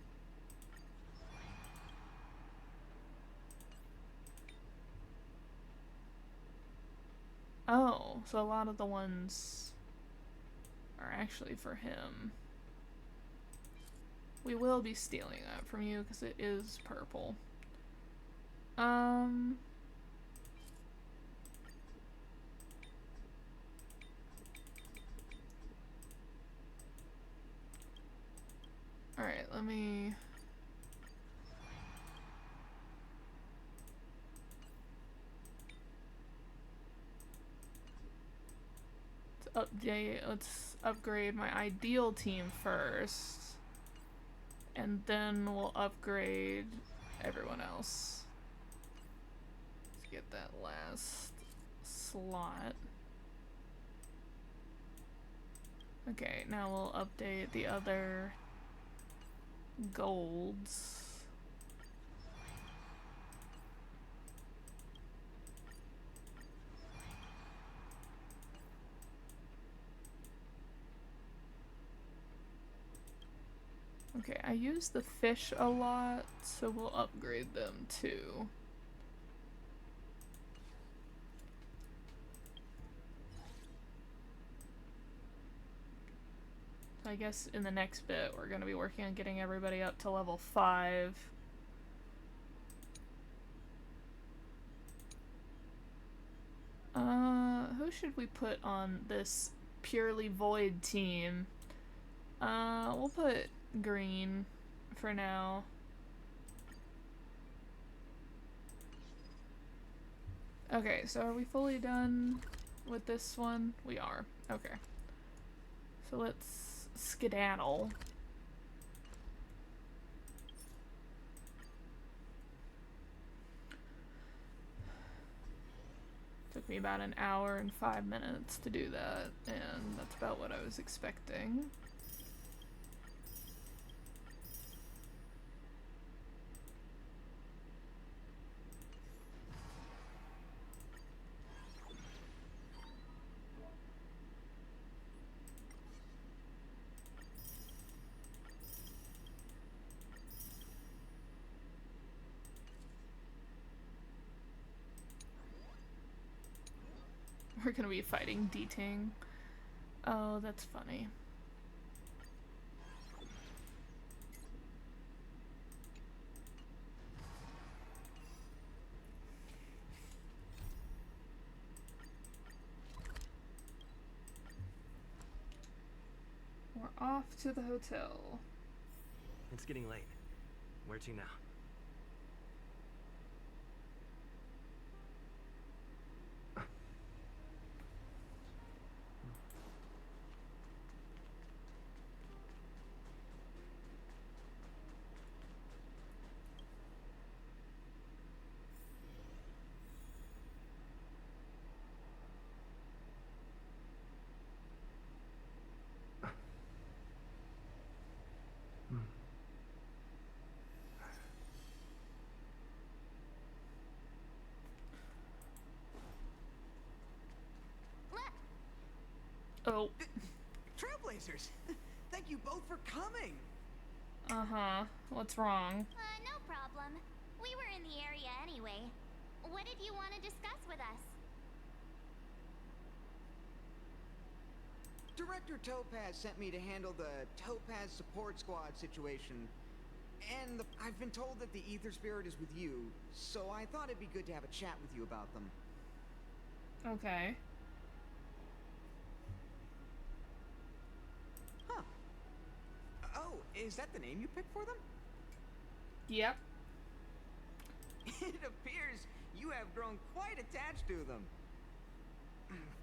Oh, so a lot of the ones are actually for him. We will be stealing that from you because it is purple. Alright, let me... let's upgrade my ideal team first. And then we'll upgrade everyone else. Let's get that last slot. Okay, now we'll update the other golds. Okay, I use the fish a lot, so we'll upgrade them too. So I guess in the next bit we're going to be working on getting everybody up to level 5. Who should we put on this purely void team? We'll put green for now. Okay, so are we fully done with this one? We are. Okay. So let's skedaddle. Took me about an hour and 5 minutes to do that, and that's about what I was expecting. We're gonna be fighting D-Ting. Oh, that's funny. We're off to the hotel. It's getting late. Where to now? Oh. Trailblazers! Thank you both for coming! Uh-huh. What's wrong? No problem. We were in the area anyway. What did you want to discuss with us? Director Topaz sent me to handle the Topaz Support Squad situation. And I've been told that the Ether Spirit is with you, so I thought it'd be good to have a chat with you about them. Okay. Huh. Oh, is that the name you picked for them? Yep. It appears you have grown quite attached to them.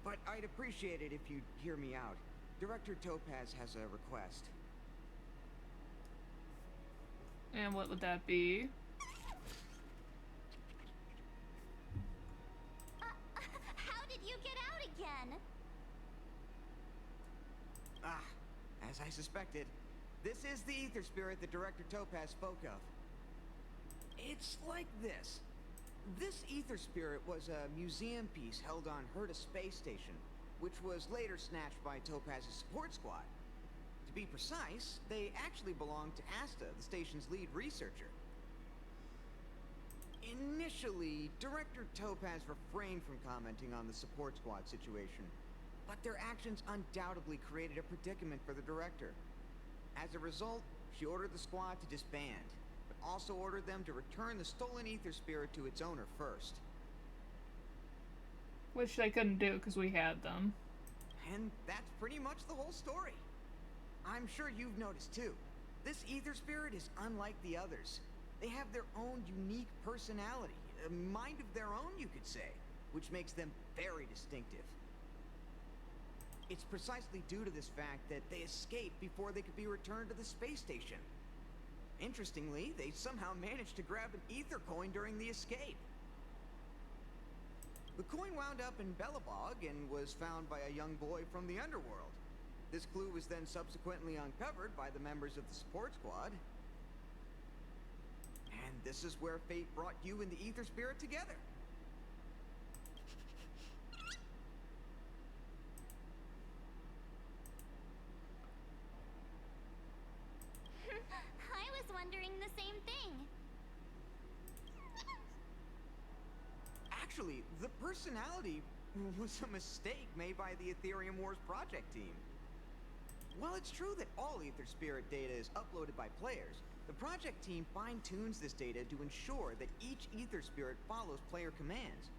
But I'd appreciate it if you'd hear me out. Director Topaz has a request. And what would that be? How did you get out again? Ah, as I suspected, this is the Ether Spirit that Director Topaz spoke of. It's like this. This Ether Spirit was a museum piece held on Herta Space Station, which was later snatched by Topaz's support squad. To be precise, they actually belonged to Asta, the station's lead researcher. Initially, Director Topaz refrained from commenting on the support squad situation, but their actions undoubtedly created a predicament for the director. As a result, she ordered the squad to disband, but also ordered them to return the stolen Ether Spirit to its owner first. Which they couldn't do because we had them. And that's pretty much the whole story. I'm sure you've noticed too. This Ether Spirit is unlike the others. They have their own unique personality, a mind of their own, you could say, which makes them very distinctive. It's precisely due to this fact that they escaped before they could be returned to the space station. Interestingly, they somehow managed to grab an ether coin during the escape. The coin wound up in Belobog and was found by a young boy from the underworld. This clue was then subsequently uncovered by the members of the support squad. And this is where fate brought you and the Ether Spirit together. I was wondering the same thing. Actually, the personality was a mistake made by the Ethereum Wars project team. While it's true that all Ether Spirit data is uploaded by players, the project team fine-tunes this data to ensure that each Ether Spirit follows player commands.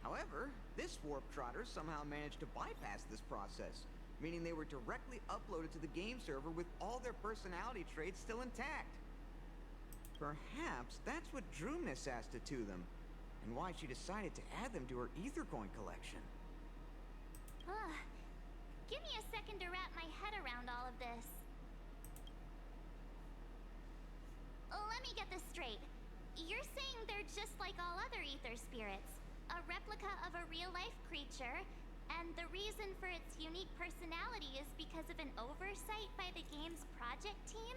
However, this Warp Trotter somehow managed to bypass this process, meaning they were directly uploaded to the game server with all their personality traits still intact. Perhaps that's what drew Miss Asta to them, and why she decided to add them to her Ether Coin collection. Give me a second to wrap my head around all of this. Let me get this straight. You're saying they're just like all other Ether Spirits, a replica of a real-life creature, and the reason for its unique personality is because of an oversight by the game's project team?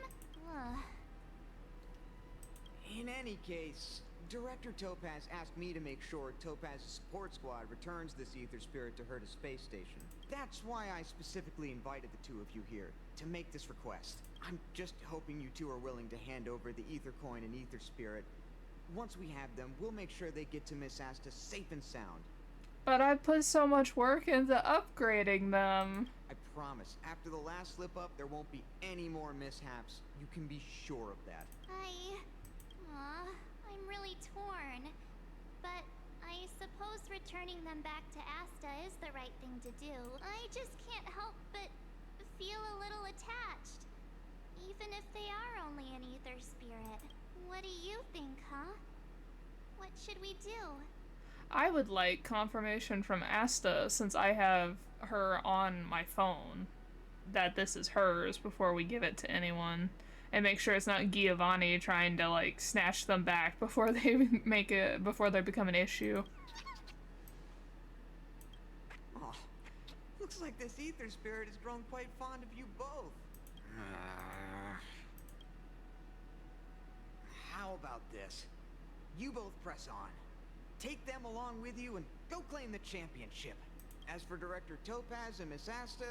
In any case, Director Topaz asked me to make sure Topaz's support squad returns this Ether Spirit to Herta Space Station. That's why I specifically invited the two of you here, to make this request. I'm just hoping you two are willing to hand over the Ether Coin and Ether Spirit. Once we have them, we'll make sure they get to Miss Asta safe and sound. But I put so much work into upgrading them. I promise, after the last slip-up, there won't be any more mishaps. You can be sure of that. I'm really torn. But I suppose returning them back to Asta is the right thing to do. I just can't help but feel a little attached. Even if they are only an Ether Spirit. What do you think, huh? What should we do? I would like confirmation from Asta, since I have her on my phone, that this is hers before we give it to anyone. And make sure it's not Giovanni trying to, like, snatch them back before they before they become an issue. Oh, looks like this Ether Spirit has grown quite fond of you both. How about this? You both press on. Take them along with you and go claim the championship. As for Director Topaz and Miss Asta,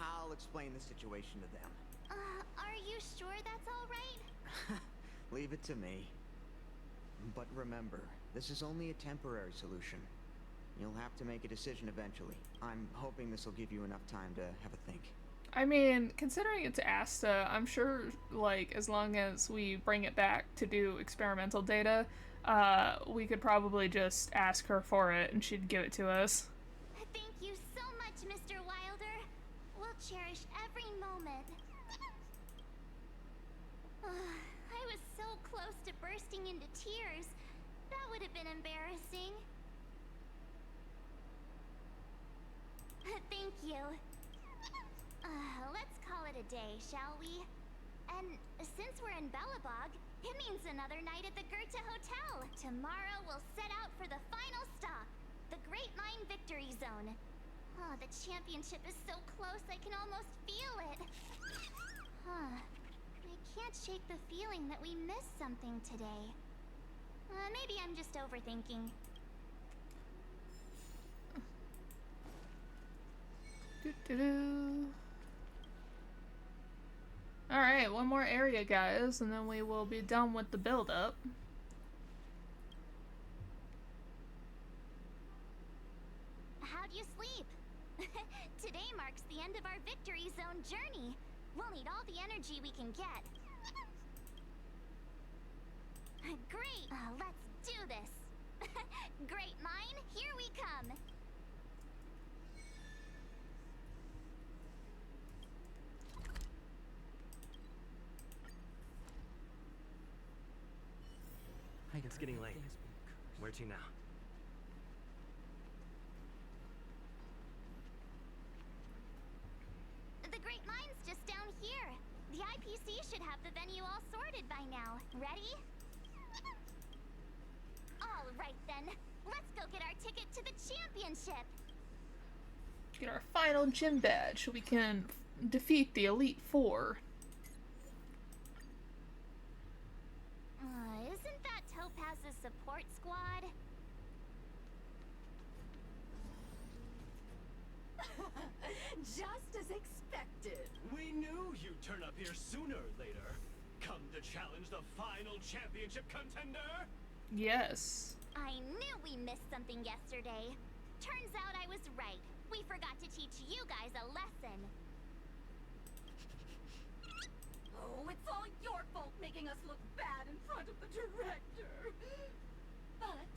I'll explain the situation to them. Are you sure that's all right? Leave it to me. But remember, this is only a temporary solution. You'll have to make a decision eventually. I'm hoping this will give you enough time to have a think. I mean, considering it's Asta, I'm sure, like, as long as we bring it back to do experimental data, we could probably just ask her for it and she'd give it to us. Thank you so much, Mr. Wilder. We'll cherish every moment. I was so close to bursting into tears. That would have been embarrassing. Thank you. Let's call it a day, shall we? And since we're in Belobog, it means another night at the Goethe Hotel. Tomorrow we'll set out for the final stop, the Great Mine Victory Zone. Oh, the championship is so close I can almost feel it. I can't shake the feeling that we missed something today. Maybe I'm just overthinking. Alright, one more area, guys, and then we will be done with the build-up. How'd you sleep? Today marks the end of our Victory Zone journey. We'll need all the energy we can get. Great! Let's do this! Great Mine, here we come! It's getting late. Where to now? The Great Mine's just down here. The IPC should have the venue all sorted by now. Ready? All right then. Let's go get our ticket to the championship. Get our final gym badge so we can defeat the Elite Four. Isn't that Topaz's support squad? Just as expected. We knew you'd turn up here sooner or later. Come to challenge the final championship contender? Yes. I knew we missed something yesterday. Turns out I was right. We forgot to teach you guys a lesson. Oh, it's all your fault making us look bad in front of the director. But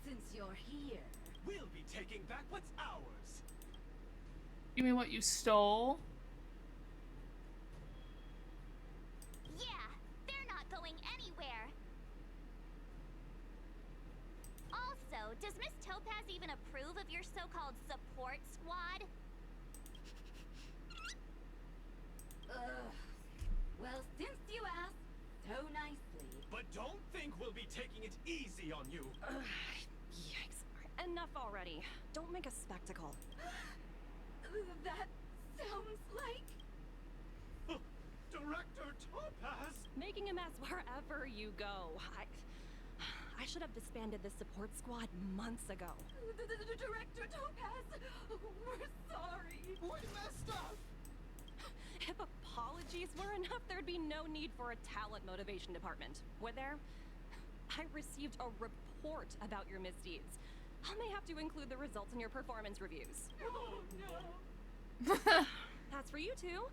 since you're here, We'll be taking back what's ours. You mean what you stole? Yeah, they're not going anywhere. Also, does Miss Topaz even approve of your so-called support squad? well, since you asked so nicely. But don't think we'll be taking it easy on you. Yikes. Enough already. Don't make a spectacle. That sounds like... Director Topaz! Making a mess wherever you go. I should have disbanded this support squad months ago. The Director Topaz, we're sorry. We messed up! If apologies were enough, there'd be no need for a talent motivation department, would there? I received a report about your misdeeds. I may have to include the results in your performance reviews. Oh no. That's for you two.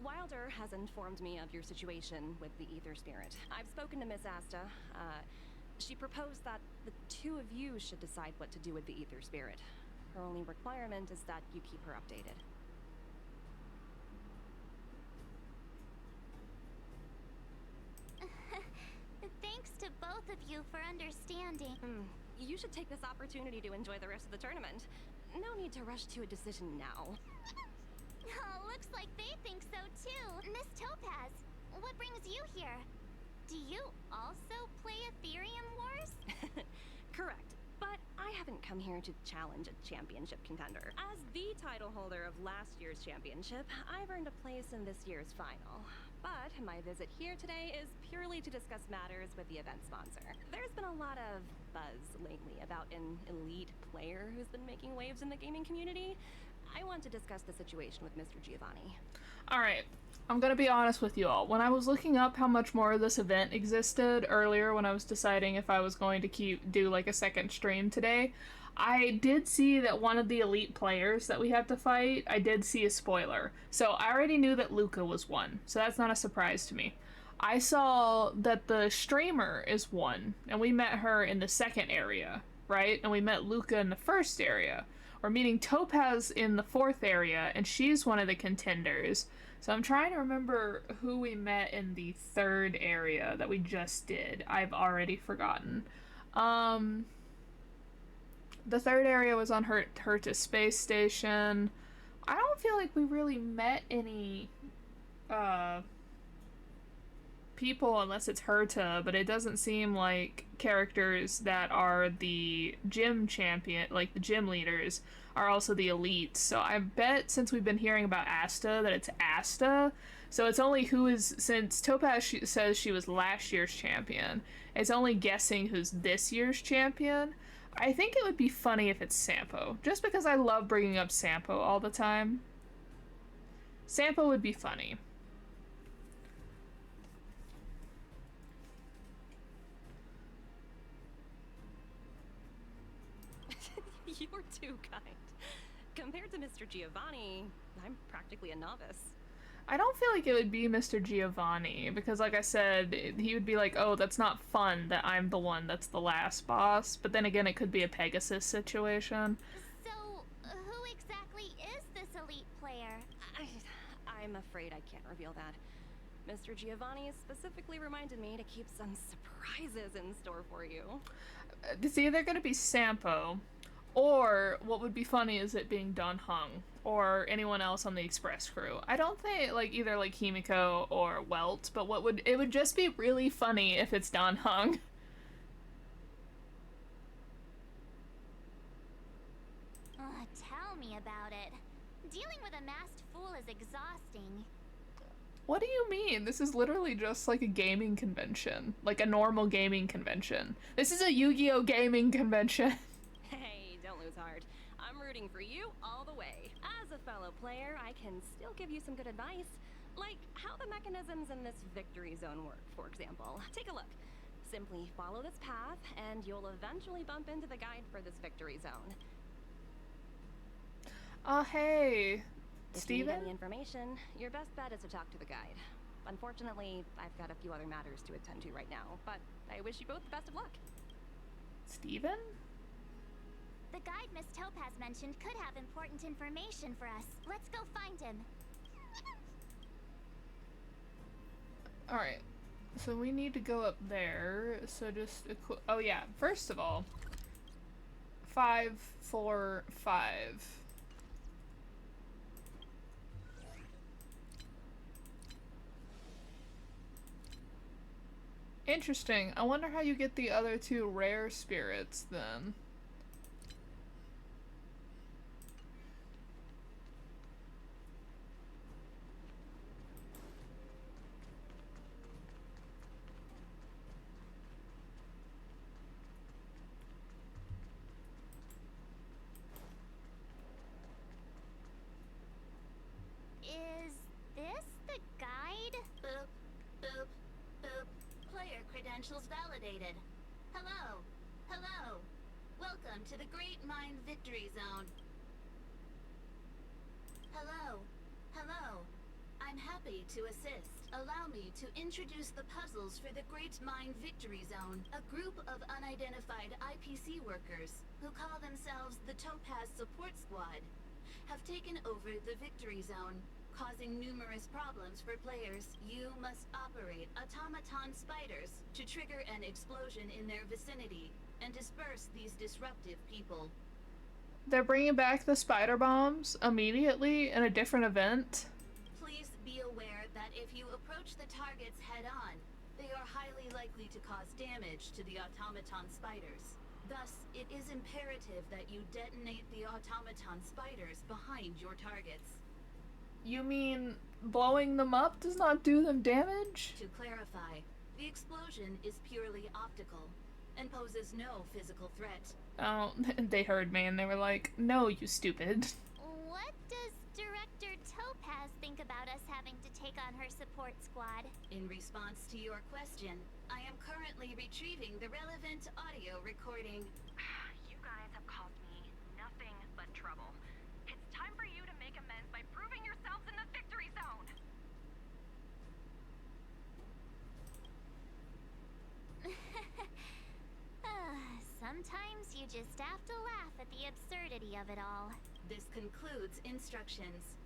Wilder has informed me of your situation with the Ether Spirit. I've spoken to Miss Asta. She proposed that the two of you should decide what to do with the Ether Spirit. Her only requirement is that you keep her updated. Thanks to both of you for understanding. You should take this opportunity to enjoy the rest of the tournament. No need to rush to a decision now. Oh, looks like they think so too. Miss Topaz, what brings you here? Do you also play Ethereum Wars? Correct. But I haven't come here to challenge a championship contender. As the title holder of last year's championship, I've earned a place in this year's final. But my visit here today is purely to discuss matters with the event sponsor. There's been a lot of buzz lately about an elite player who's been making waves in the gaming community. I want to discuss the situation with Mr. Giovanni. Alright, I'm gonna be honest with you all. When I was looking up how much more of this event existed earlier when I was deciding if I was going to do like a second stream today, I did see that one of the elite players that we had to fight, I did see a spoiler. So I already knew that Luca was one, so that's not a surprise to me. I saw that the streamer is one, and we met her in the second area, right? And we met Luca in the first area. We're meeting Topaz in the fourth area, and she's one of the contenders. So I'm trying to remember who we met in the third area that we just did. I've already forgotten. The third area was on Herta Space Station. I don't feel like we really met any people unless it's Herta, but it doesn't seem like characters that are the gym champion, like the gym leaders, are also the elites. So I bet since we've been hearing about Asta that it's Asta. So it's only since Topaz says she was last year's champion, it's only guessing who's this year's champion. I think it would be funny if it's Sampo, just because I love bringing up Sampo all the time. Sampo would be funny. You're too kind. Compared to Mr. Giovanni, I'm practically a novice. I don't feel like it would be Mr. Giovanni, because like I said, he would be like, oh, that's not fun that I'm the one that's the last boss, but then again, it could be a Pegasus situation. So, who exactly is this elite player? I'm afraid I can't reveal that. Mr. Giovanni specifically reminded me to keep some surprises in store for you. It's either going to be Sampo, or what would be funny is it being Don Hung, or anyone else on the Express crew. I don't think either Himiko or Welt, but it would just be really funny if it's Don Hung. Tell me about it. Dealing with a masked fool is exhausting. What do you mean? This is literally just like a gaming convention. Like a normal gaming convention. This is a Yu-Gi-Oh! Gaming convention. Hey, don't lose heart. I'm rooting for you all the way. As a fellow player, I can still give you some good advice. Like how the mechanisms in this victory zone work, for example. Take a look. Simply follow this path, and you'll eventually bump into the guide for this victory zone. Oh, hey. If Steven? you need any information, your best bet is to talk to the guide. Unfortunately, I've got a few other matters to attend to right now, but I wish you both the best of luck. Steven? The guide Miss Topaz mentioned could have important information for us. Let's go find him. Alright. So we need to go up there. So just oh yeah, first of all, 5, 4, 5. Interesting. I wonder how you get the other 2 rare spirits then. Is this the guide? Boop, boop, boop. Player credentials validated. Hello, hello. Welcome to the Great Mind Victory Zone. Hello, hello. I'm happy to assist. Allow me to introduce the puzzles for the Great Mind Victory Zone, a group of unidentified IPC workers who call themselves the Topaz Support Squad, have taken over the Victory Zone, causing numerous problems for players. You must operate automaton spiders to trigger an explosion in their vicinity and disperse these disruptive people. They're bringing back the spider bombs immediately in a different event. Please be aware that if you approach the targets head-on, they are highly likely to cause damage to the automaton spiders. Thus, it is imperative that you detonate the automaton spiders behind your targets. You mean blowing them up does not do them damage? To clarify, the explosion is purely optical and poses no physical threat. Oh, they heard me and they were like, no, you stupid. What does Director Topaz think about us having to take on her support squad? In response to your question, I am currently retrieving the relevant audio recording. You guys have caused me nothing but trouble. It's time for you to make amends by proving yourselves in the victory zone! Sometimes you just have to laugh at the absurdity of it all. This concludes instructions.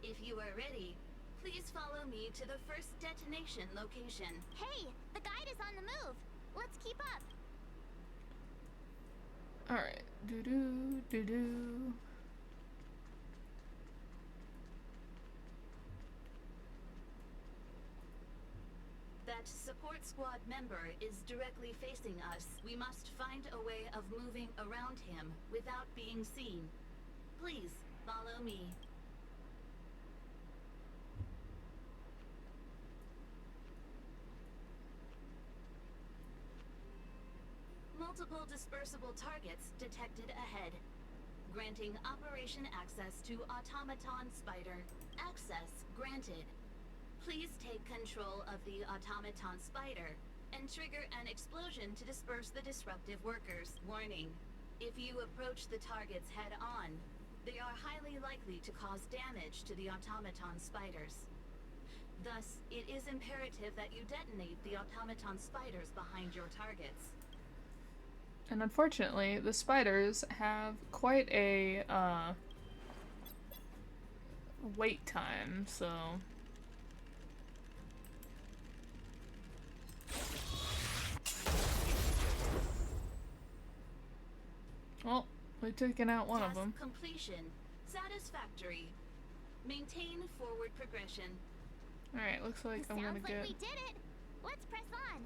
If you are ready, please follow me to the first detonation location. Hey, the guide is on the move. Let's keep up. Alright. Doo-doo, doo-doo. That support squad member is directly facing us. We must find a way of moving around him without being seen. Please, follow me. Multiple dispersible targets detected ahead. Granting operation access to Automaton Spider. Access granted. Please take control of the Automaton Spider and trigger an explosion to disperse the disruptive workers. Warning: if you approach the targets head-on, they are highly likely to cause damage to the Automaton Spiders. Thus, it is imperative that you detonate the Automaton Spiders behind your targets. And unfortunately, the spiders have quite a, wait time, so... Well, we've taken out one of them. Task completion. Satisfactory. Maintain forward progression. Alright, looks like I'm gonna Sounds get... like we did it. Let's press on.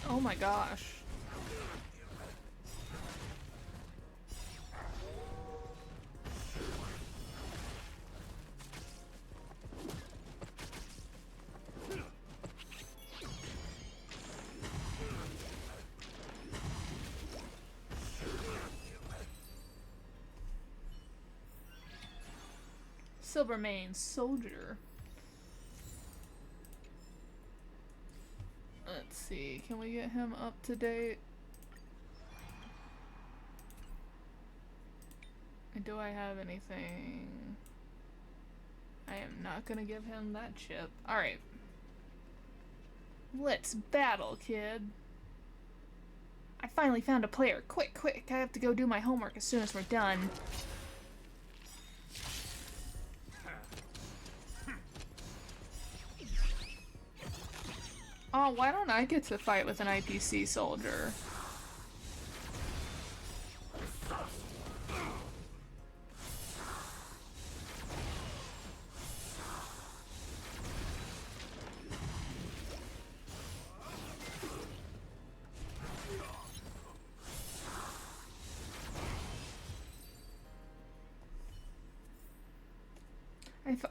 Oh my gosh. Silvermane Soldier. Let's see, can we get him up to date? Do I have anything? I am not gonna give him that chip. Alright. Let's battle, kid. I finally found a player. Quick, quick. I have to go do my homework as soon as we're done. Oh, why don't I get to fight with an IPC soldier?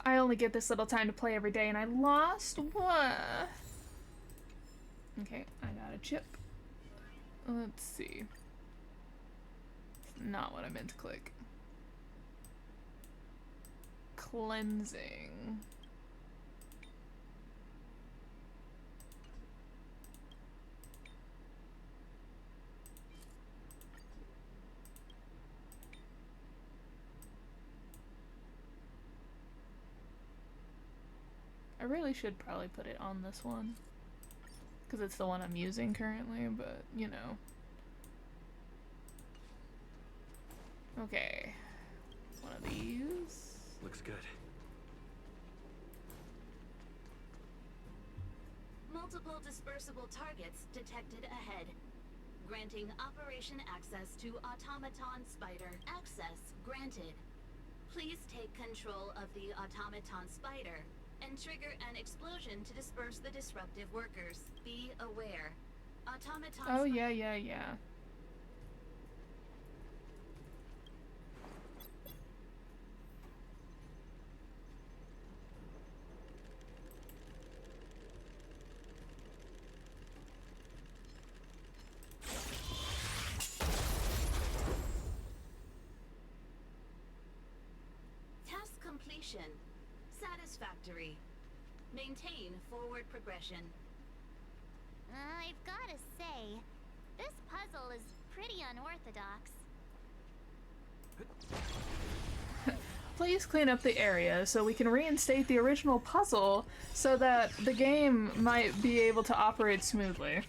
I only get this little time to play every day and I lost? What? Okay, I got a chip. Let's see. It's not what I meant to click. Cleansing. I really should probably put it on this one. Because it's the one I'm using currently, but, you know. Okay. One of these. Looks good. Multiple dispersible targets detected ahead. Granting operation access to Automaton Spider. Access granted. Please take control of the Automaton Spider and trigger an explosion to disperse the disruptive workers. Be aware. Automatons. Oh, yeah. Task completion. Satisfactory. Maintain forward progression. I've gotta say, this puzzle is pretty unorthodox. Please clean up the area so we can reinstate the original puzzle so that the game might be able to operate smoothly.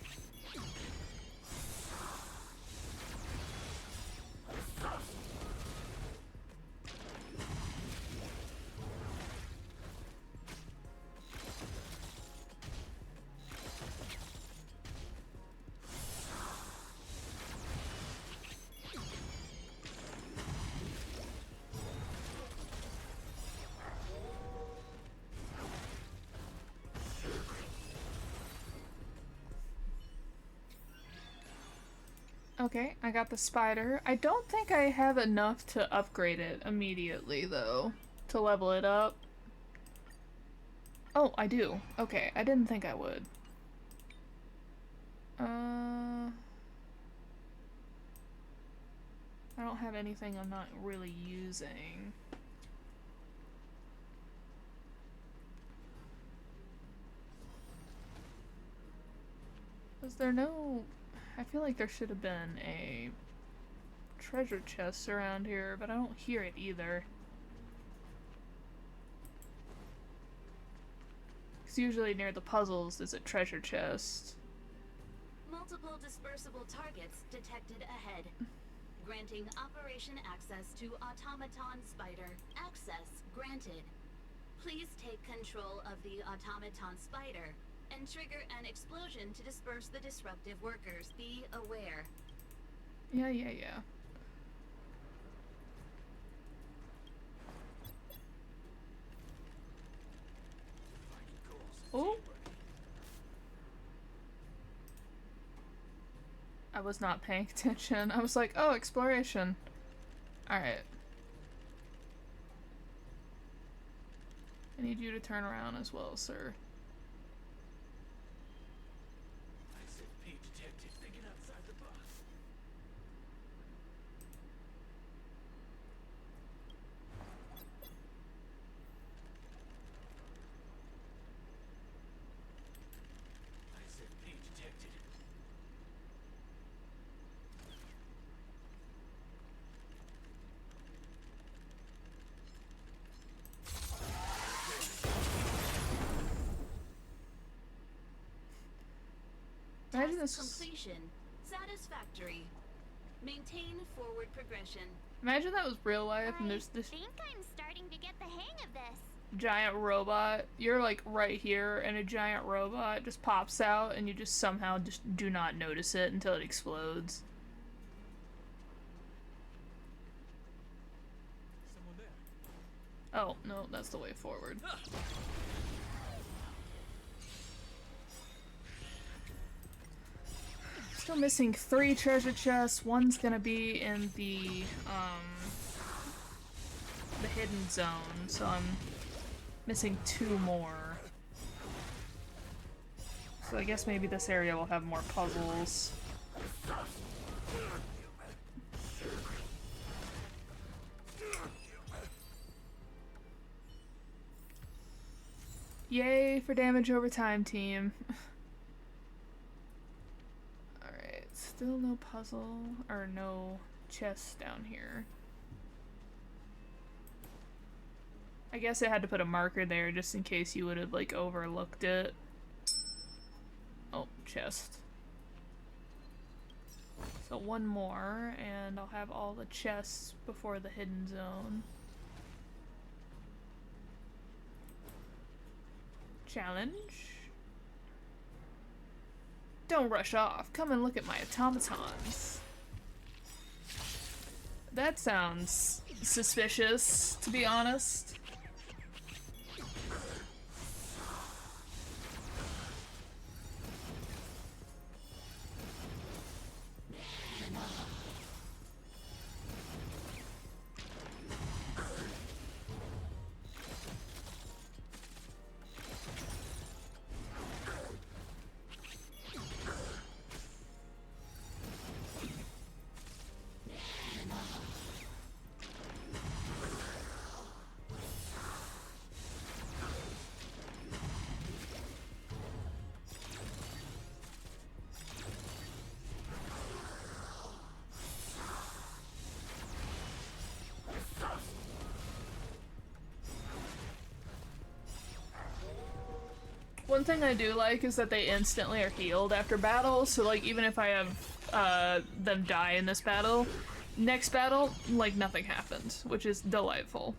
Okay, I got the spider. I don't think I have enough to upgrade it immediately, though, to level it up. Oh, I do. Okay, I didn't think I would. I don't have anything I'm not really using. Was there no... I feel like there should have been a treasure chest around here, but I don't hear it either. Because usually near the puzzles there's a treasure chest. Multiple dispersible targets detected ahead. Granting operation access to Automaton Spider. Access granted. Please take control of the Automaton Spider and trigger an explosion to disperse the disruptive workers. Be aware. Yeah. Oh! I was not paying attention. I was like, oh, exploration. Alright. I need you to turn around as well, sir. I said be detected thinking outside the box. I said be detected. Imagine Task this. completion. Satisfactory. Maintain forward progression. Imagine that was real life and there's this I think I'm starting to get the hang of this. giant robot. You're like right here and a giant robot just pops out and you just somehow just do not notice it until it explodes. Someone there. Oh, no, that's the way forward. Still missing 3 treasure chests. One's gonna be in the hidden zone, so I'm missing 2 more. So I guess maybe this area will have more puzzles. Yay for damage over time, team. Alright, still no puzzle, or no chest down here. I guess I had to put a marker there just in case you would have, like, overlooked it. Oh, chest. So 1 more, and I'll have all the chests before the hidden zone. Challenge. Don't rush off. Come and look at my automatons. That sounds suspicious, to be honest. One thing I do like is that they instantly are healed after battle, so like even if I have them die in this battle, next battle, like nothing happens, which is delightful.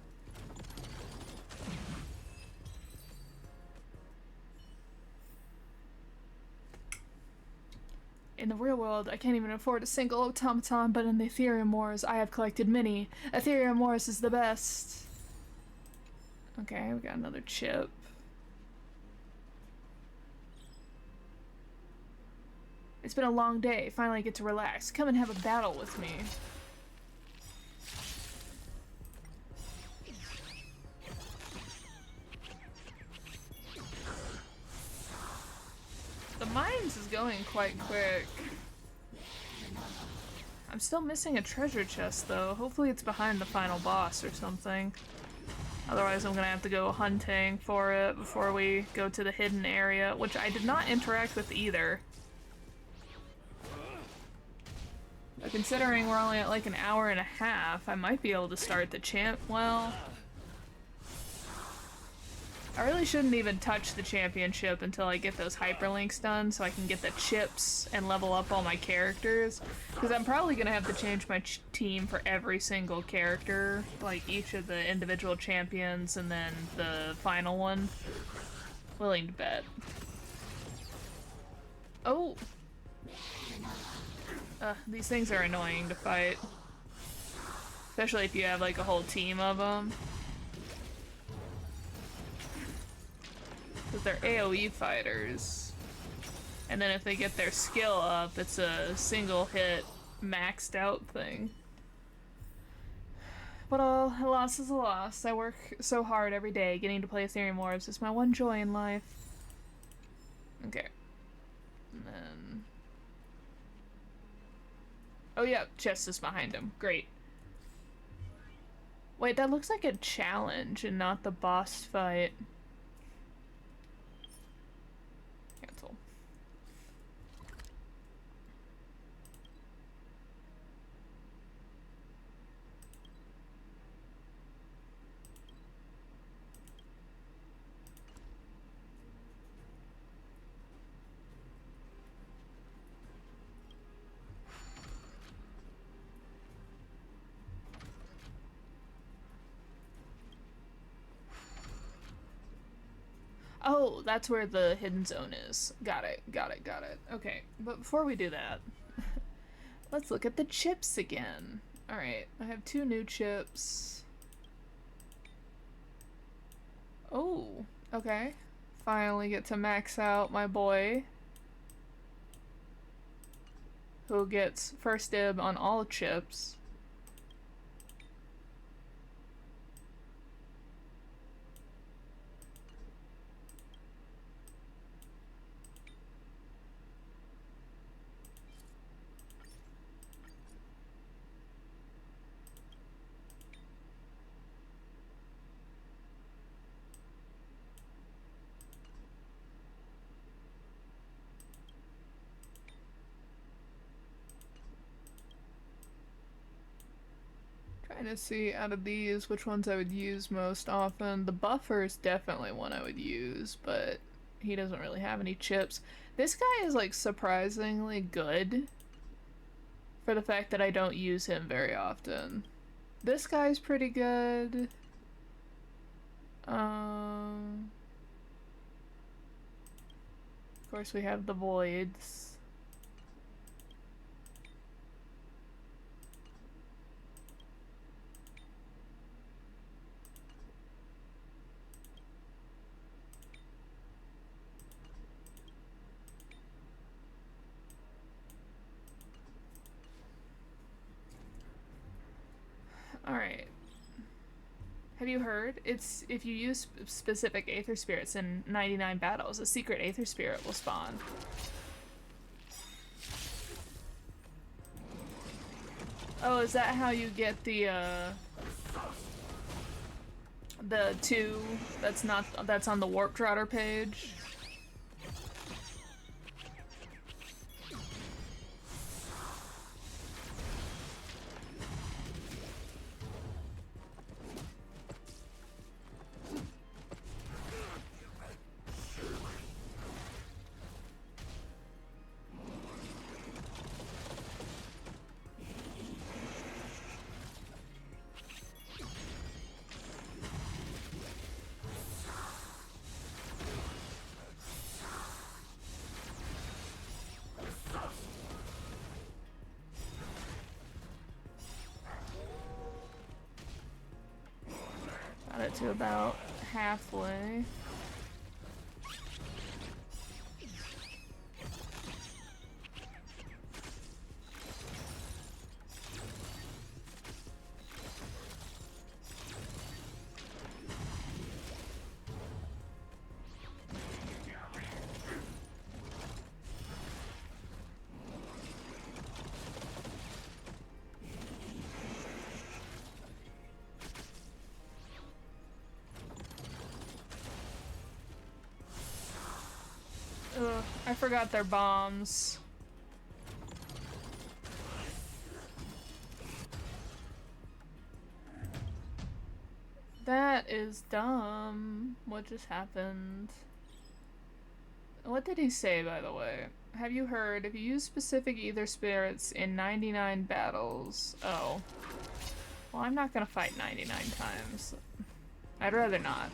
In the real world, I can't even afford a single automaton, but in the Ethereum Wars, I have collected many. Ethereum Wars is the best. Okay, we got another chip. It's been a long day. Finally I get to relax. Come and have a battle with me. The mines is going quite quick. I'm still missing a treasure chest though. Hopefully it's behind the final boss or something. Otherwise I'm gonna have to go hunting for it before we go to the hidden area, which I did not interact with either. But considering we're only at like an hour and a half, I might be able to start the champ. Well, I really shouldn't even touch the championship until I get those hyperlinks done so I can get the chips and level up all my characters. Because I'm probably going to have to change my team for every single character, like each of the individual champions and then the final one. Willing to bet. Oh! These things are annoying to fight. Especially if you have like a whole team of them. Because they're AoE fighters. And then if they get their skill up, it's a single hit, maxed out thing. But a loss is a loss. I work so hard every day. Getting to play Ethereum Wars is my one joy in life. Okay. And then... oh yeah, chest is behind him. Great. Wait, that looks like a challenge and not the boss fight. Cancel. Oh, that's where the hidden zone is. Got it, got it, got it. Okay, but before we do that, let's look at the chips again. Alright, I have 2 new chips. Oh, okay. Finally get to max out my boy, who gets first dib on all chips. Trying to see out of these which ones I would use most often. The buffer is definitely one I would use, but he doesn't really have any chips. This guy is like surprisingly good for the fact that I don't use him very often. This guy's pretty good. Of course we have the voids. Alright. Have you heard? It's if you use specific Aether Spirits in 99 battles, a secret Aether Spirit will spawn. Oh, is that how you get the 2 that's on the Warp Trotter page? to about halfway. Ugh, I forgot their bombs. That is dumb. What just happened? What did he say, by the way? Have you heard, if you use specific ether spirits in 99 battles... Oh. Well, I'm not gonna fight 99 times. I'd rather not.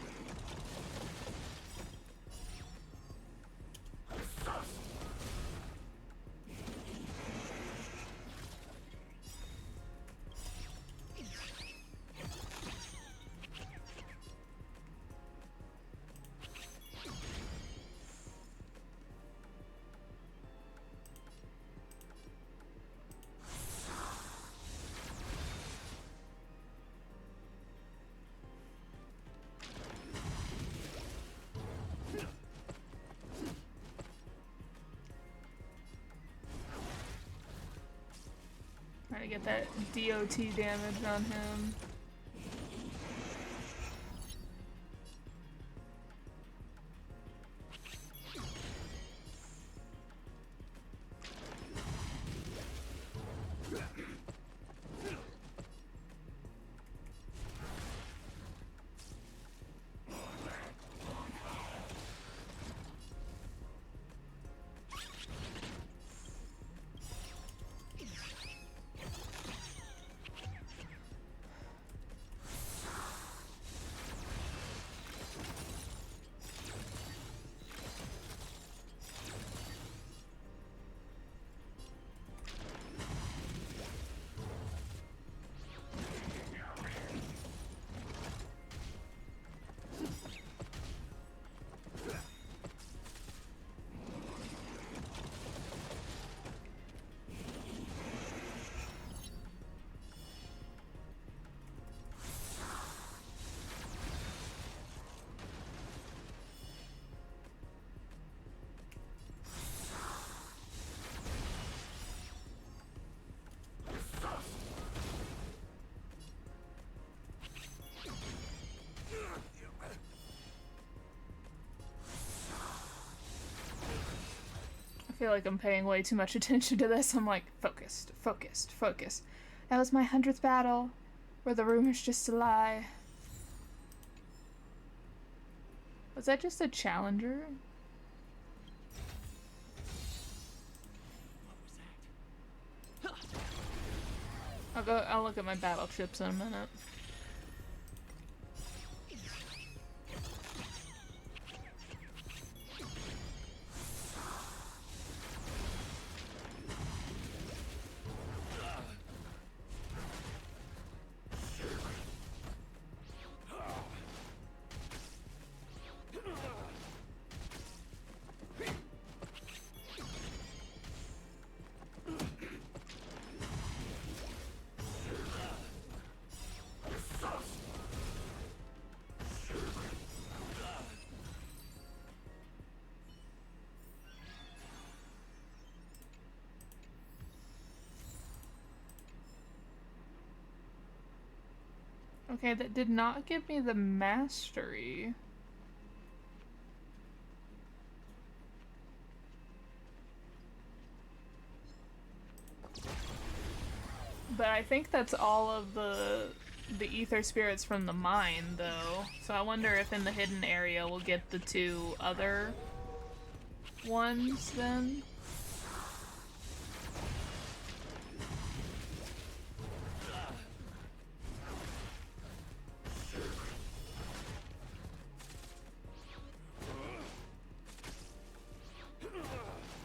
Trying to get that DOT damage on him. I feel like I'm paying way too much attention to this. I'm like, focused, focused, focused. That was my 100th battle. Were the rumors just a lie? Was that just a challenger? I'll look at my battle chips in a minute. Okay, that did not give me the mastery. But I think that's all of the ether spirits from the mine, though. So I wonder if in the hidden area we'll get the two other ones then.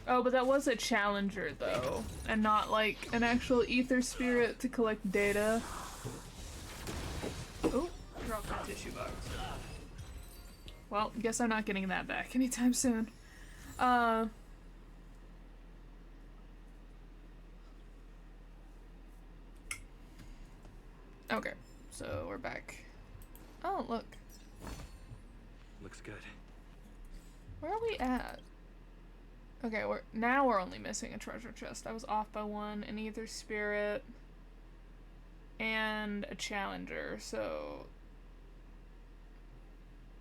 Oh, but that was a challenger, though, and not, like, an actual ether spirit to collect data. Oh, Drop that tissue box. Well, guess I'm not getting that back anytime soon. Okay, so we're back. Oh, look. Looks good. Where are we at? Okay, now we're only missing a treasure chest. I was off by one, an ether spirit, and a challenger, so...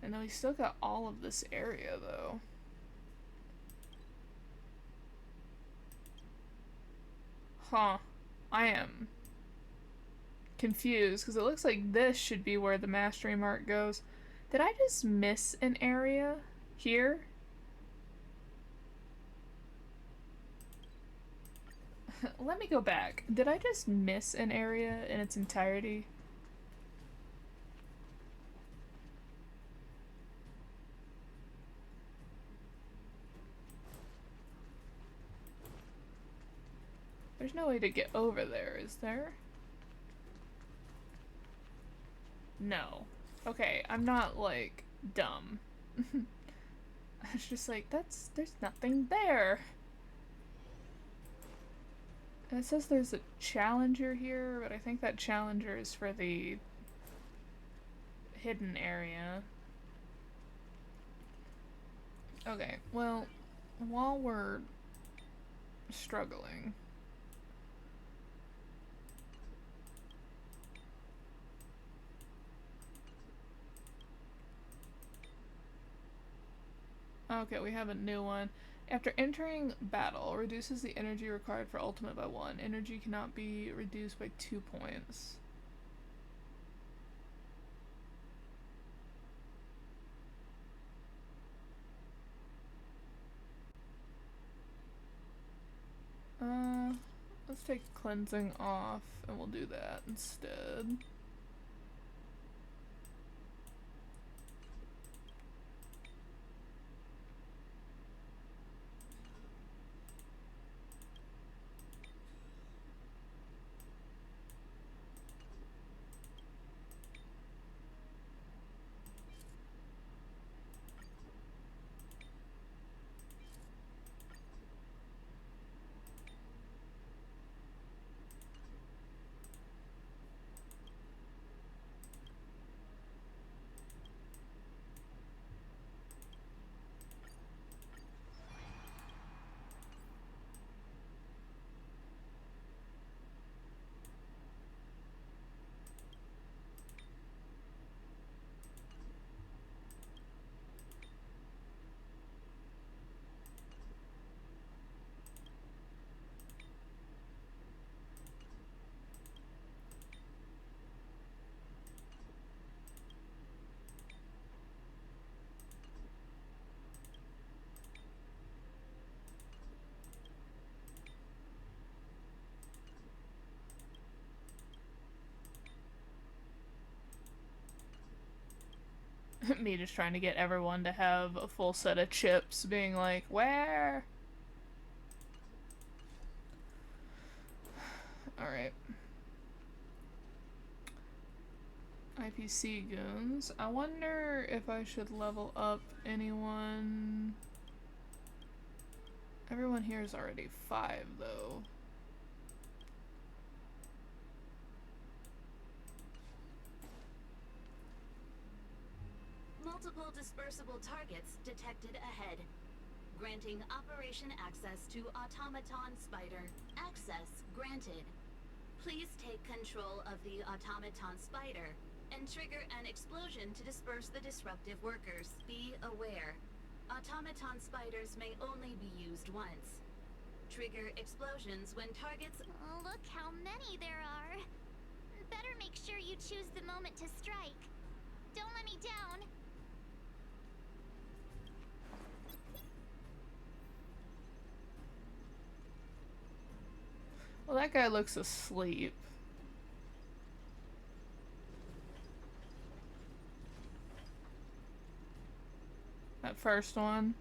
And then we still got all of this area, though. Huh. I am confused, because it looks like this should be where the mastery mark goes. Did I just miss an area here? Let me go back. Did I just miss an area in its entirety? There's no way to get over there, is there? No. Okay, I'm not, like, dumb. I was just like, there's nothing there. And it says there's a challenger here, but I think that challenger is for the hidden area. Okay, well, while we're struggling... Okay, we have a new one. After entering battle, reduces the energy required for ultimate by 1. Energy cannot be reduced by 2 points. Let's take cleansing off, and we'll do that instead. Me just trying to get everyone to have a full set of chips, being like, where? Alright. IPC goons. I wonder if I should level up anyone. Everyone here is already 5, though. Multiple dispersible targets detected ahead. Granting operation access to Automaton Spider. Access granted. Please take control of the Automaton Spider and trigger an explosion to disperse the disruptive workers. Be aware. Automaton spiders may only be used once. Trigger explosions when targets... Oh, look how many there are. Better make sure you choose the moment to strike. Don't let me down. Well, that guy looks asleep. That first one.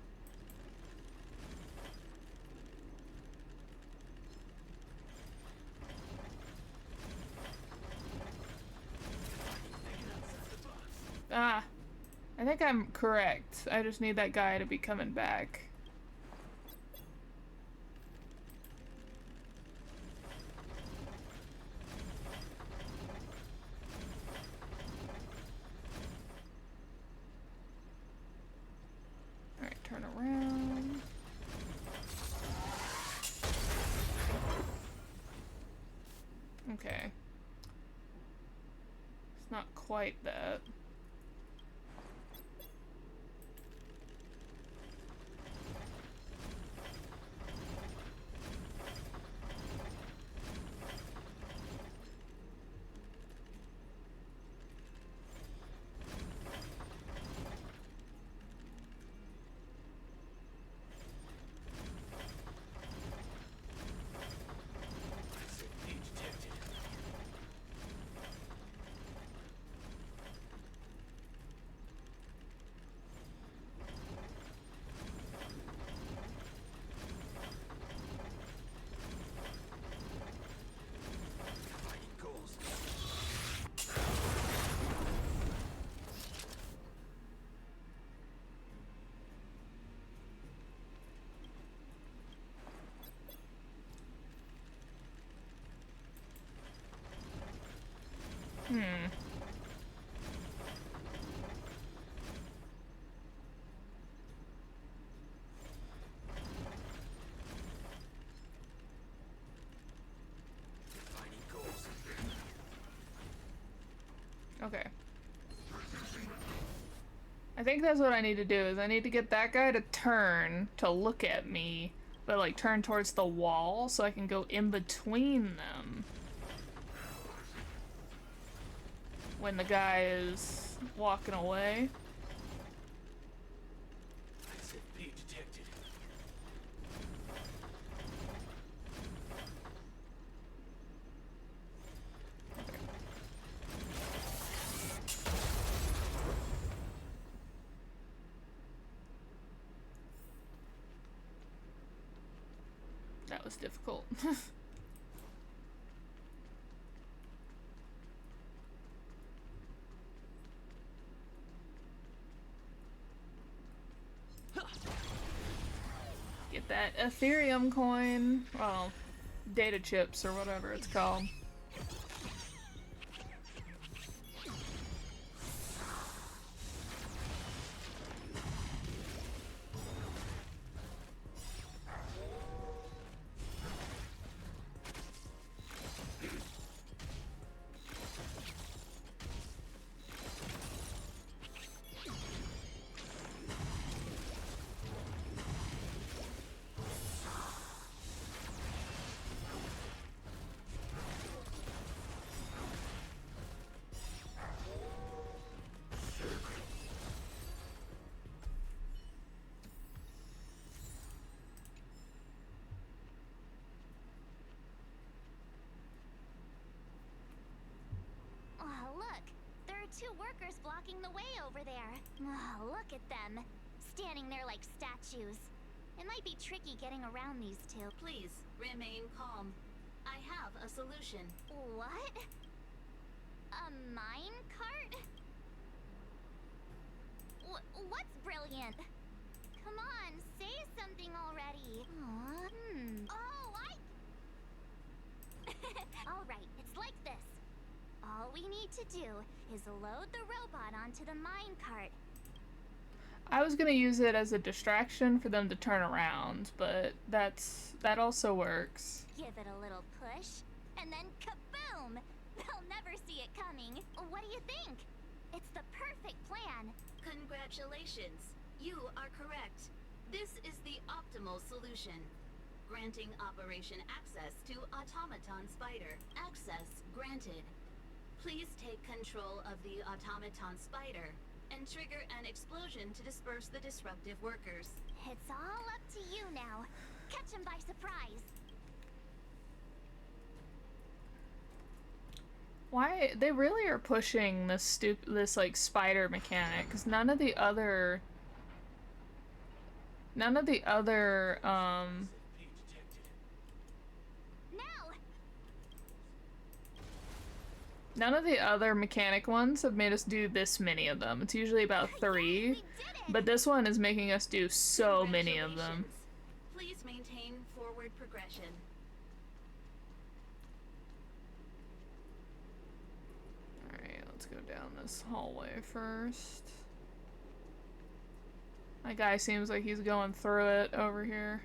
Ah, I think I'm correct. I just need that guy to be coming back. Alright, turn around. Okay. It's not quite that. Okay. I think that's what I need to do, is I need to get that guy to turn to look at me, but like turn towards the wall so I can go in between them when the guy is walking away. Detected. That was difficult. Get that Ethereum coin. Well, data chips or whatever it's called. Oh, look! There are two workers blocking the way over there. Oh, look at them. Standing there like statues. It might be tricky getting around these two. Please, remain calm. I have a solution. What? A mine cart? What's brilliant? Come on, say something already. Oh, Alright, it's like this. All we need to do is load the robot onto the mine cart. I was gonna use it as a distraction for them to turn around, but that also works. Give it a little push, and then kaboom! They'll never see it coming. What do you think? It's the perfect plan. Congratulations. You are correct. This is the optimal solution. Granting Operation Access to Automaton Spider. Access granted. Please take control of the Automaton Spider and trigger an explosion to disperse the disruptive workers. It's all up to you now. Catch him by surprise. Why they really are pushing this like spider mechanic, because none of the other Now! None of the other mechanic ones have made us do this many of them. It's usually about 3, but this one is making us do so many of them. Please maintain forward progression. Alright, let's go down this hallway first. My guy seems like he's going through it over here.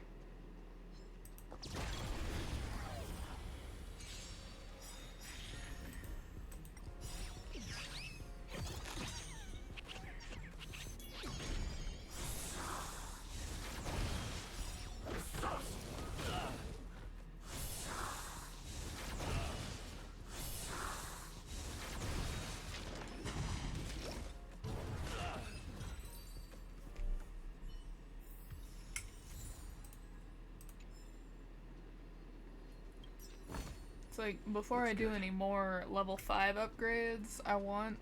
Like, before I do any more level 5 upgrades, I want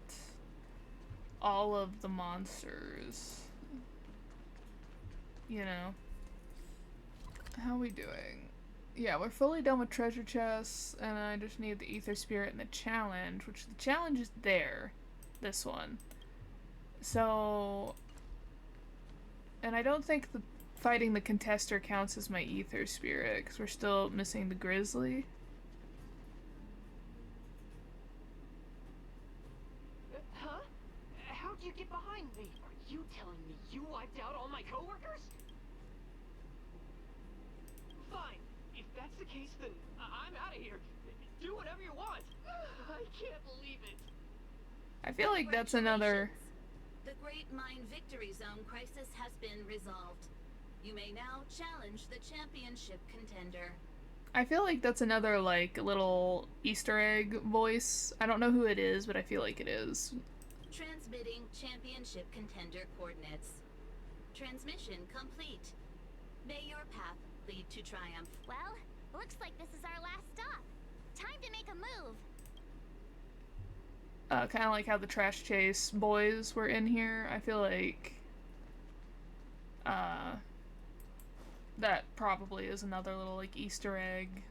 all of the monsters. You know. How are we doing? Yeah, we're fully done with treasure chests, and I just need the ether spirit and the challenge, which the challenge is there. This one. So... And I don't think the fighting the contester counts as my ether spirit, because we're still missing the grizzly. How'd you get behind me? Are you telling me you wiped out all my coworkers? Fine. If that's the case, then I'm out of here. Do whatever you want. I can't believe it. I feel like that's another... The Great Mine Victory Zone crisis has been resolved. You may now challenge the championship contender. I feel like that's another, like, little Easter egg voice. I don't know who it is, but I feel like it is. Transmitting championship contender coordinates. Transmission complete. May your path lead to triumph. Well, looks like this is our last stop. Time to make a move. Kind of like how the Trash Chase boys were in here. I feel like that probably is another little, like, Easter egg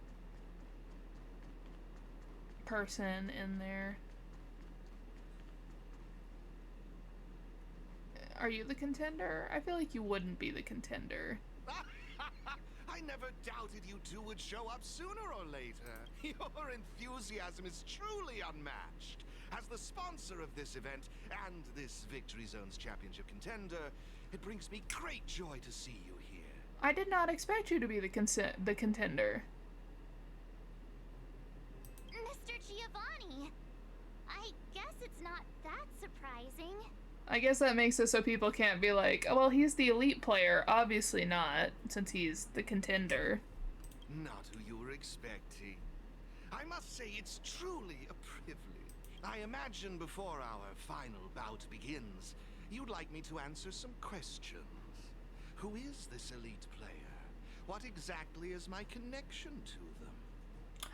person in there. Are you the contender? I feel like you wouldn't be the contender. I never doubted you two would show up sooner or later. Your enthusiasm is truly unmatched. As the sponsor of this event and this Victory Zone's championship contender, it brings me great joy to see you here. I did not expect you to be the contender. Mr. Giovanni, I guess it's not that surprising. I guess that makes it so people can't be like, oh, well, he's the elite player. Obviously not, since he's the contender. Not who you were expecting. I must say it's truly a privilege. I imagine before our final bout begins, you'd like me to answer some questions. Who is this elite player? What exactly is my connection to them?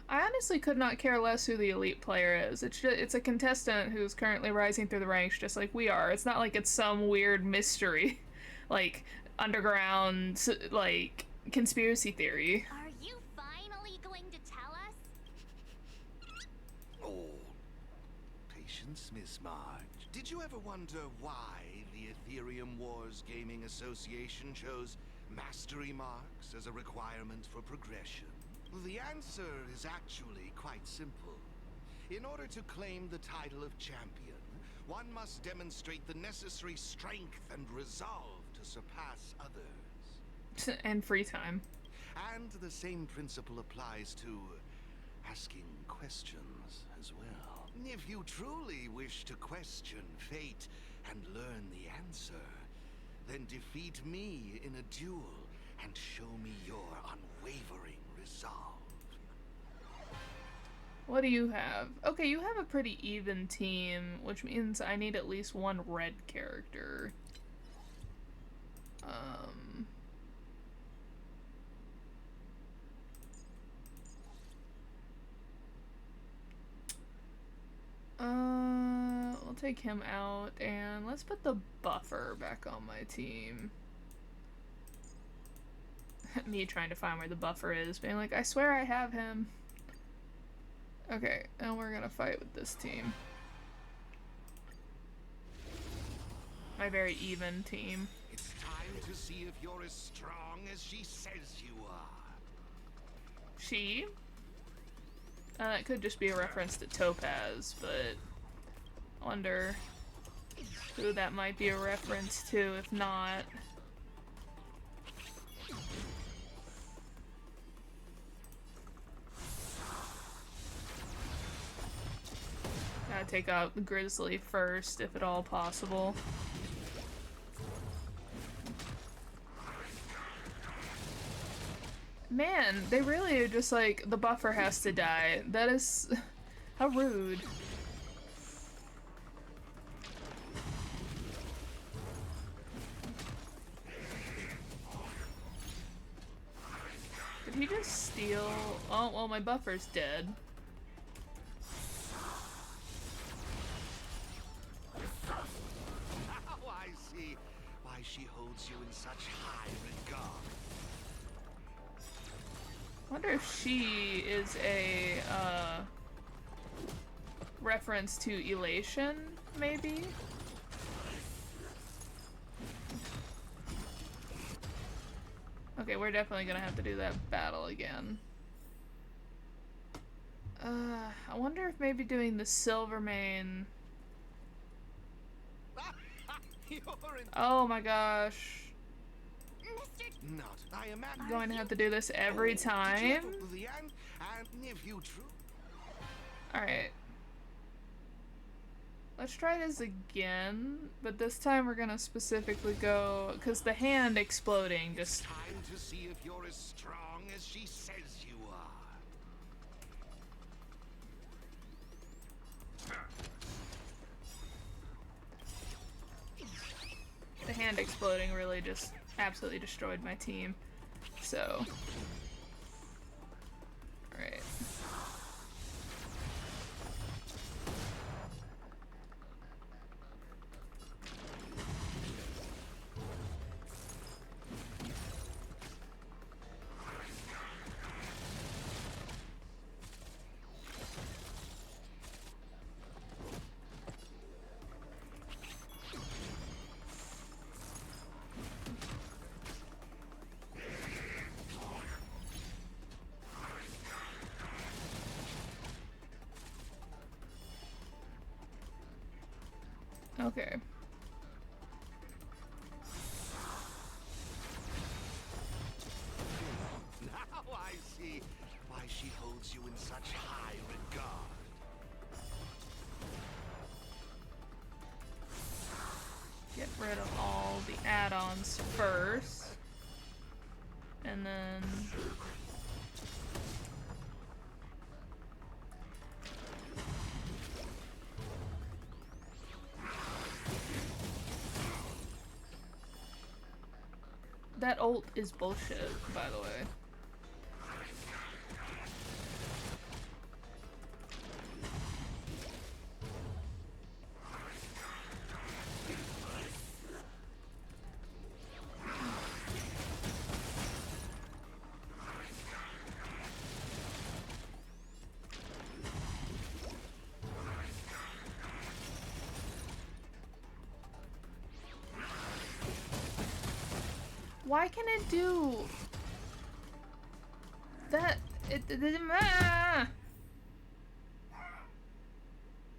I honestly could not care less who the elite player is. It's a contestant who's currently rising through the ranks just like we are. It's not like it's some weird mystery, like underground, like conspiracy theory. Are you finally going to tell us? Oh, patience, Miss Marge. Did you ever wonder why the Ethereum Wars Gaming Association chose mastery marks as a requirement for progression? The answer is actually quite simple. In order to claim the title of champion, one must demonstrate the necessary strength and resolve to surpass others. And free time. And the same principle applies to asking questions as well. If you truly wish to question fate and learn the answer, then defeat me in a duel and show me your unwavering resolve. What do you have? Okay, you have a pretty even team, which means I need at least one red character. We'll take him out, and let's put the buffer back on my team. Me trying to find where the buffer is, being like, I swear I have him. Okay, and we're gonna fight with this team. My very even team. It's time to see if you're as strong as she says you are. She? It could just be a reference to Topaz, but I wonder who that might be a reference to if not. Gotta take out the Grizzly first, if at all possible. Man, they really are just like, the buffer has to die. That is... how rude. Did he just steal... oh, well, my buffer's dead. Now I see why she holds you in such high regard. I wonder if she is a, reference to Elation, maybe? Okay, we're definitely gonna have to do that battle again. I wonder if maybe doing the Silvermane... oh my gosh. Not, I imagine. I'm going to have to do this every time? Alright. Let's try this again, but this time we're gonna specifically go, because the hand exploding just... time to see if you're as strong as she says you are. The hand exploding really just absolutely destroyed my team. So... alright. Okay. Now I see why she holds you in such high regard. Get rid of all the add-ons first. And then... that ult is bullshit, by the way. Why can it do that?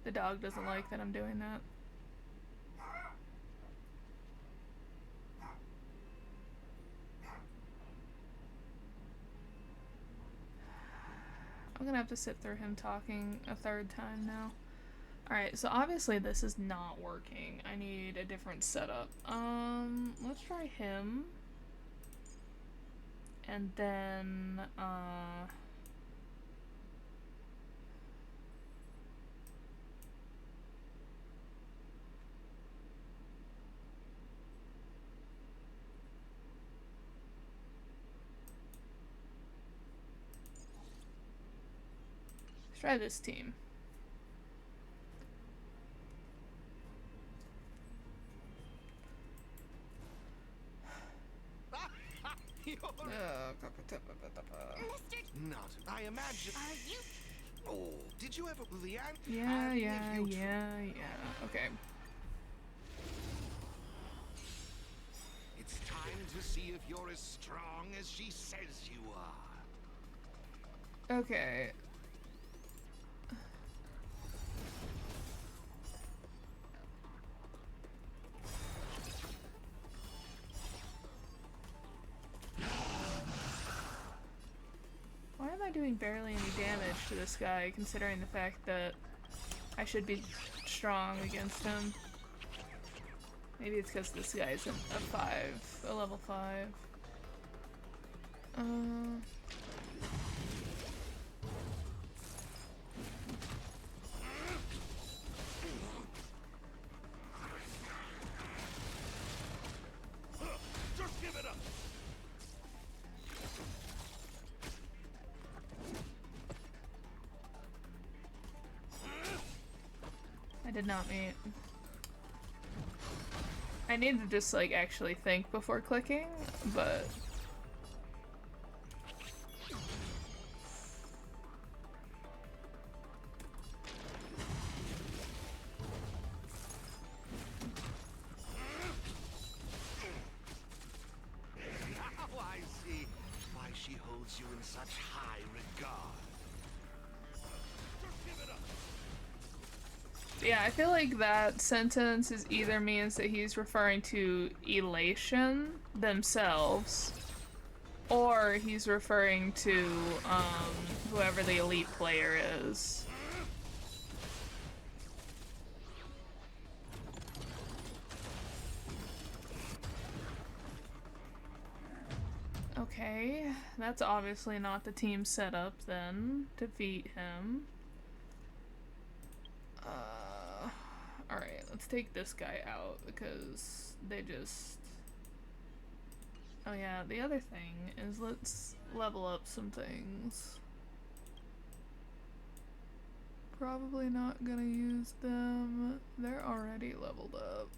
The dog doesn't like that I'm doing that. I'm gonna have to sit through him talking a third time now. Alright, so obviously this is not working. I need a different setup. Let's try him. And then, let's try this team. Not, I imagine. Are you Oh, did you ever the ant? Yeah, And yeah, if you yeah, yeah. Okay. It's time to see if you're as strong as she says you are. Okay. Why am I doing barely any damage to this guy, considering the fact that I should be strong against him? Maybe it's because this guy's a level 5. Just give it up. I did not mean. I need to just like actually think before clicking, but Now I see why she holds you in such high regard. Just give it up. yeah, I feel like that sentence is either means that he's referring to Elation themselves, or he's referring to whoever the elite player is. Okay, that's obviously not the team setup then to beat him. Alright, let's take this guy out because they just... Oh yeah, the other thing is let's level up some things. Probably not gonna use them. They're already leveled up.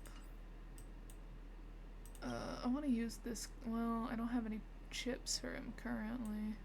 I want to use this... Well, I don't have any chips for him currently.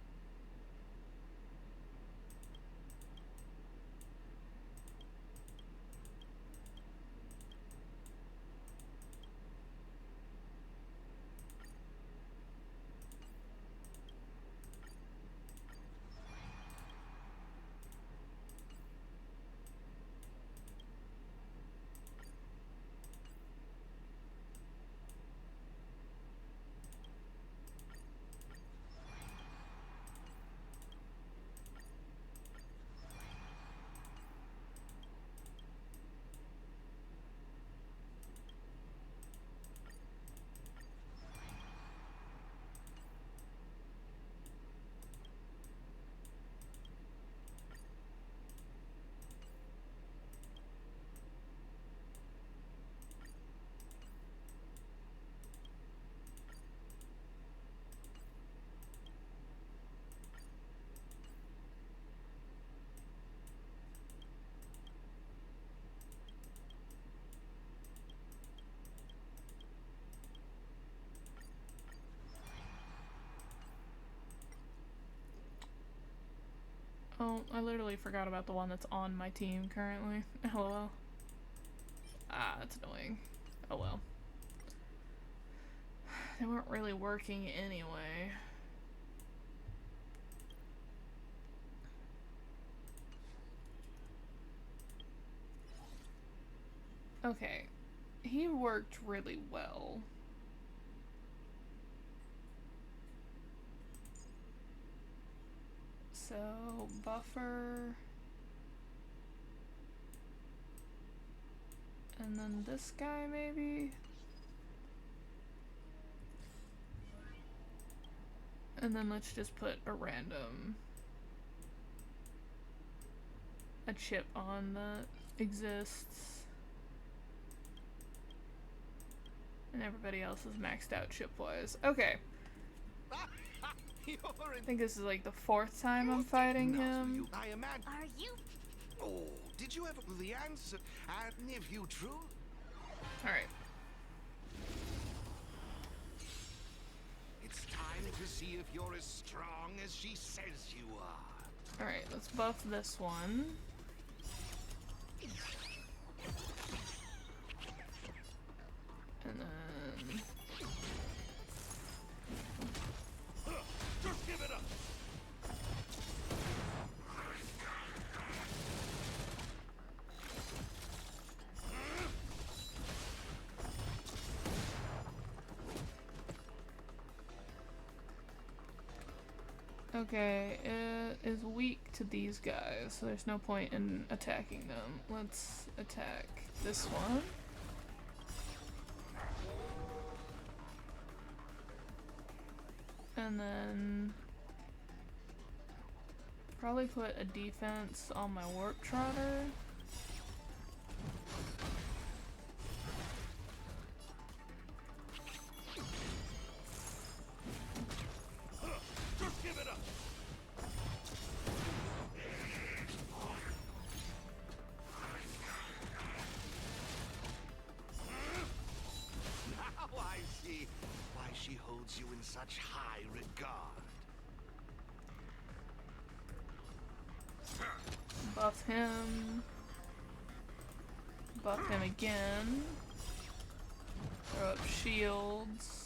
Oh, I literally forgot about the one that's on my team currently. LOL. Ah, that's annoying. Oh well. They weren't really working anyway. Okay. He worked really well. So, buffer. And then this guy, maybe? And then let's just put a random... a chip on that exists. And everybody else is maxed out chip-wise. Okay. I think this is like the 4th time I'm fighting him. I imagine. Are you? Oh, did you ever the answer? And if you true? Alright. It's time to see if you're as strong as she says you are. Alright, let's buff this one. And then... Just give it up! Okay, it is weak to these guys, so there's no point in attacking them. Let's attack this one. And then probably put a defense on my warp trotter. Just give it up! Now I see why she holds you in such high regard. Buff him. Buff him again. Throw up shields.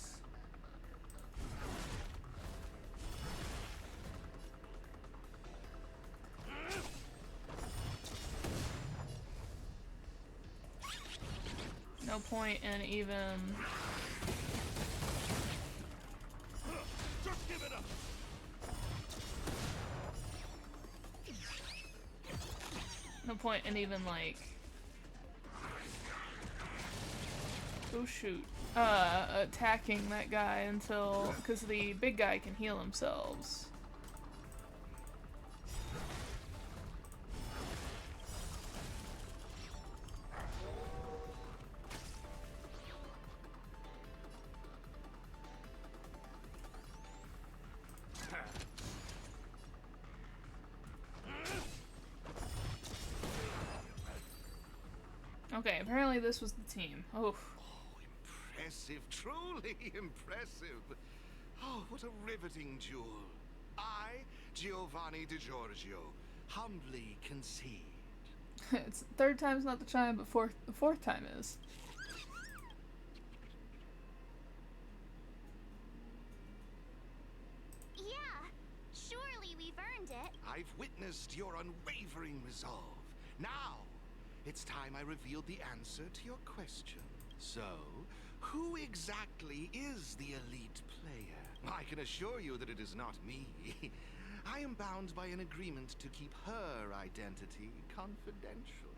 No point in even... Just give it up! No point in even, like... Oh shoot. Attacking that guy until... because the big guy can heal themselves. Okay, apparently this was the team. Oh. Impressive, truly impressive. Oh, what a riveting duel. I, Giovanni Di Giorgio, humbly concede. It's third time's not the charm, but the fourth time is. Yeah, surely we've earned it. I've witnessed your unwavering resolve. Now, it's time I revealed the answer to your question. So, who exactly is the elite player? I can assure you that it is not me. I am bound by an agreement to keep her identity confidential.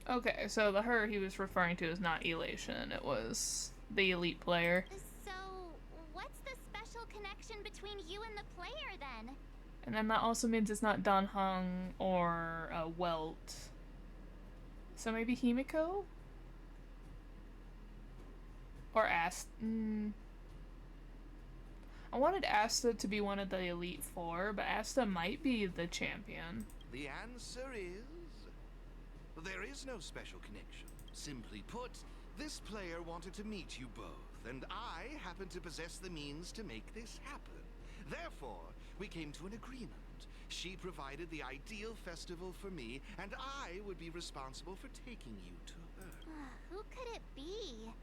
Okay, so the her he was referring to is not Elation, it was the elite player. So, what's the special connection between you and the player then? And then that also means it's not Dan Heng or Welt. So maybe Himiko? Or I wanted Asta to be one of the Elite Four, but Asta might be the champion. The answer is... there is no special connection. Simply put, this player wanted to meet you both, and I happen to possess the means to make this happen. Therefore, we came to an agreement. She provided the ideal festival for me, and I would be responsible for taking you to her. Who could it be?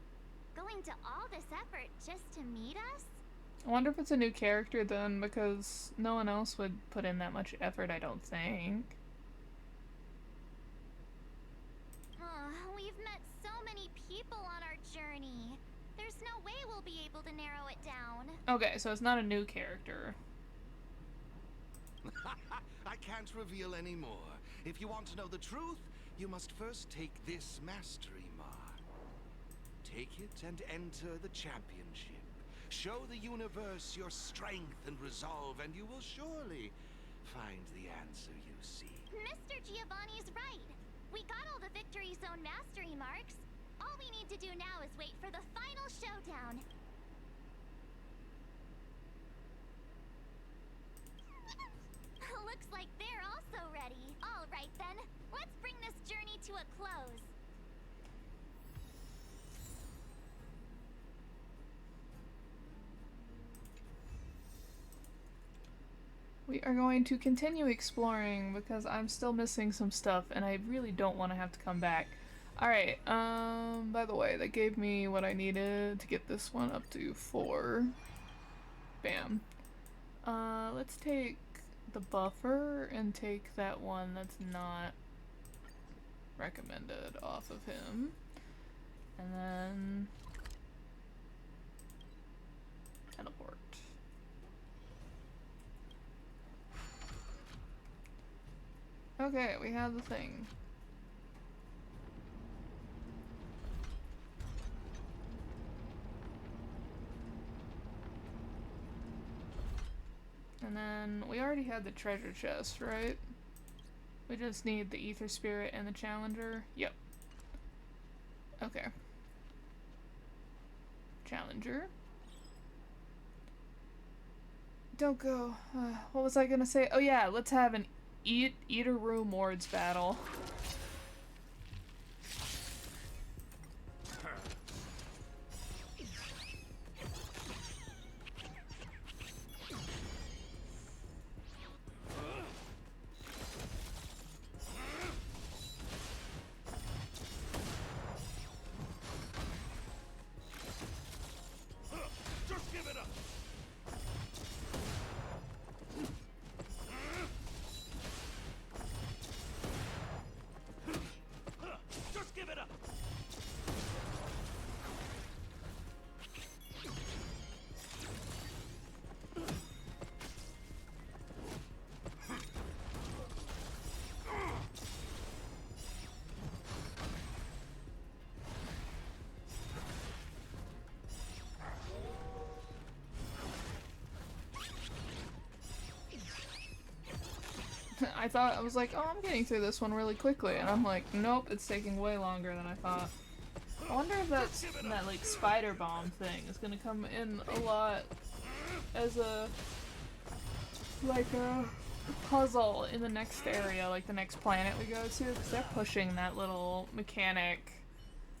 Going to all this effort just to meet us? I wonder if it's a new character then, because no one else would put in that much effort, I don't think. We've met so many people on our journey. There's no way we'll be able to narrow it down. Okay, so it's not a new character. I can't reveal any more. If you want to know the truth, you must first take this mastery mark. Take it and enter the championship. Show the universe your strength and resolve, and you will surely find the answer you seek. Mr. Giovanni's right. We got all the Victory Zone mastery marks. All we need to do now is wait for the final showdown. Looks like they're also ready. All right then, let's bring this journey to a close. we are going to continue exploring because I'm still missing some stuff and I really don't want to have to come back. Alright, by the way, that gave me what I needed to get this one up to 4. Bam. Let's take the buffer and take that one that's not recommended off of him. And then teleport. Okay, we have the thing. And then we already had the treasure chest, right? We just need the ether spirit and the challenger. Yep. Okay. Challenger. Don't go. What was I gonna say? Oh yeah, let's have an Eater Room Wards battle. I was like, oh, I'm getting through this one really quickly, and I'm like, nope, it's taking way longer than I thought. I wonder if that like spider bomb thing is gonna come in a lot as a puzzle in the next area, like the next planet we go to, because they're pushing that little mechanic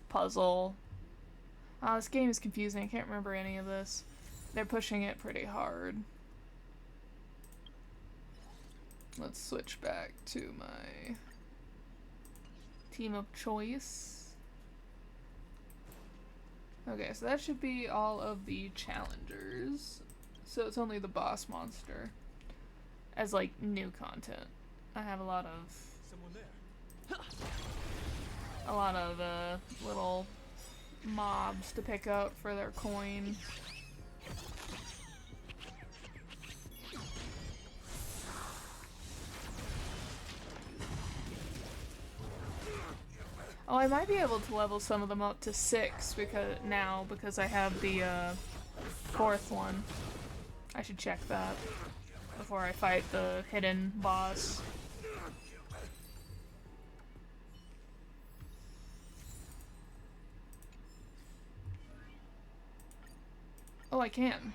puzzle. This game is confusing, I can't remember any of this. They're pushing it pretty hard. Let's switch back to my team of choice. Okay, so that should be all of the challengers. So it's only the boss monster as like new content. I have a lot of little mobs to pick up for their coin. Oh, I might be able to level some of them up to 6 because I have the 4th one. I should check that before I fight the hidden boss. Oh, I can.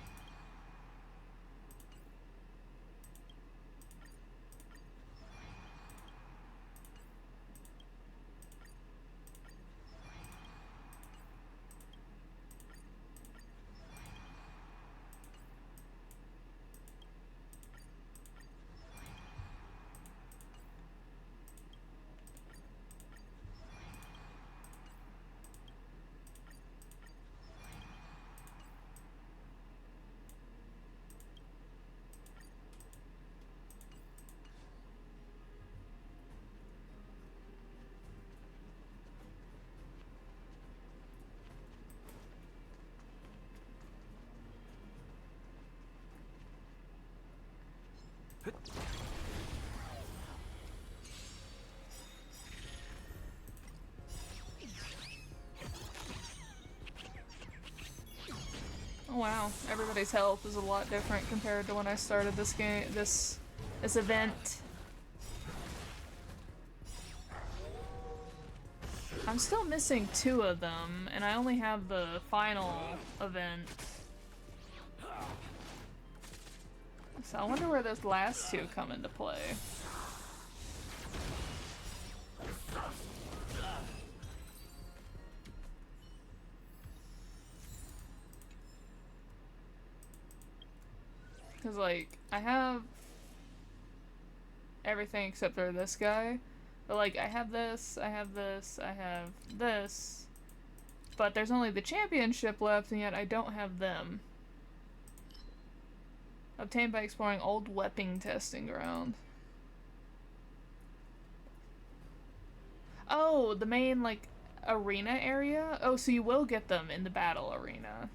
Oh wow, everybody's health is a lot different compared to when I started this game, this event. I'm still missing 2 of them, and I only have the final event. So I wonder where those last 2 come into play. Because, like, I have everything except for this guy. But like, I have this, I have this, I have this, but there's only the championship left, and yet I don't have them. Obtained by exploring old weapon testing ground. Oh, the main, like, arena area? Oh, so you will get them in the battle arena.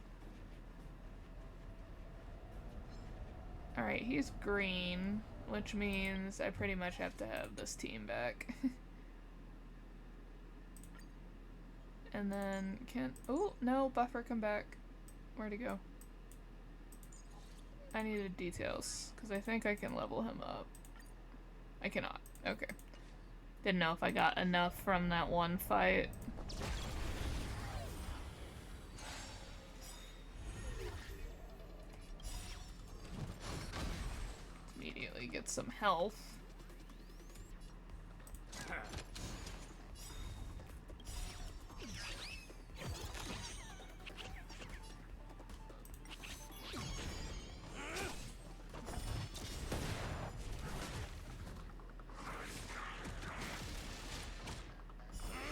Alright, he's green, which means I pretty much have to have this team back. And then oh, no, Buffer, come back. Where'd he go? I needed details, because I think I can level him up. I cannot. Okay. Didn't know if I got enough from that one fight. Immediately get some health.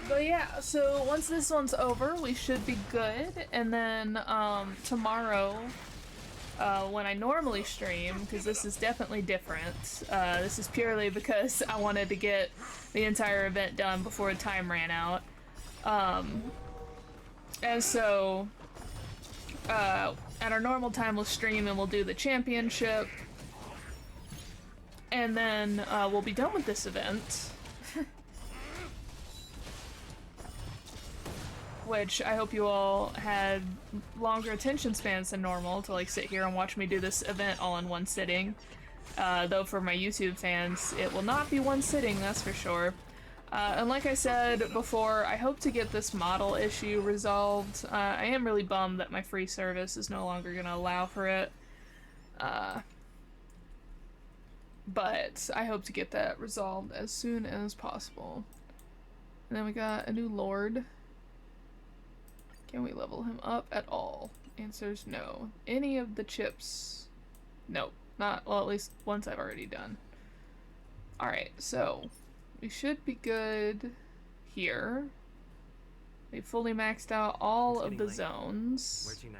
But yeah, so once this one's over, we should be good, and then tomorrow, when I normally stream, because this is definitely different, this is purely because I wanted to get the entire event done before time ran out, and so, at our normal time we'll stream and we'll do the championship, and then we'll be done with this event. Which I hope you all had longer attention spans than normal to like sit here and watch me do this event all in one sitting. Though for my YouTube fans, it will not be one sitting, that's for sure. And like I said before, I hope to get this model issue resolved. I am really bummed that my free service is no longer going to allow for it. But I hope to get that resolved as soon as possible. And then we got a new Lord. Can we level him up at all? Answer's no. Any of the chips? Nope. Not, well, at least once I've already done. Alright, so we should be good here. We fully maxed out all of the zones. Where'd you now?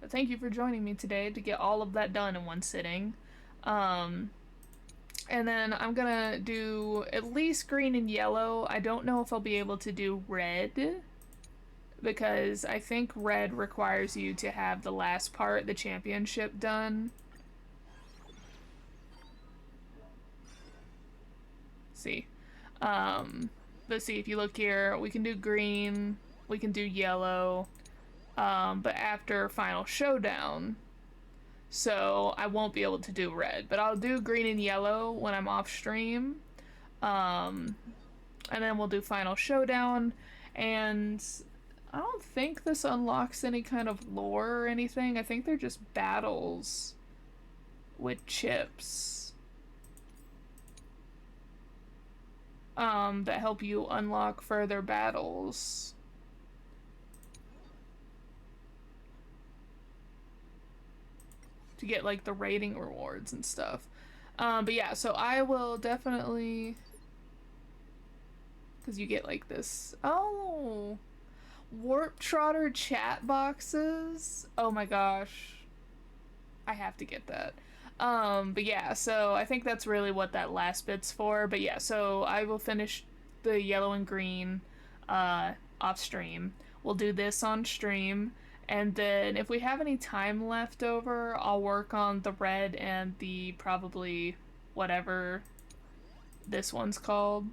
But thank you for joining me today to get all of that done in one sitting. And then I'm gonna do at least green and yellow. I don't know if I'll be able to do red, because I think red requires you to have the last part, the championship, done. See. Let's see, if you look here, we can do green, we can do yellow, but after Final Showdown, so I won't be able to do red, but I'll do green and yellow when I'm off stream, and then we'll do Final Showdown, and I don't think this unlocks any kind of lore or anything. I think they're just battles with chips that help you unlock further battles. To get like the rating rewards and stuff. But yeah, so I will definitely, because you get like this, oh, Warp Trotter chat boxes. Oh my gosh, I have to get that. But yeah, so I think that's really what that last bit's for. But yeah, so I will finish the yellow and green off stream. We'll do this on stream. And then if we have any time left over, I'll work on the red and the probably whatever this one's called,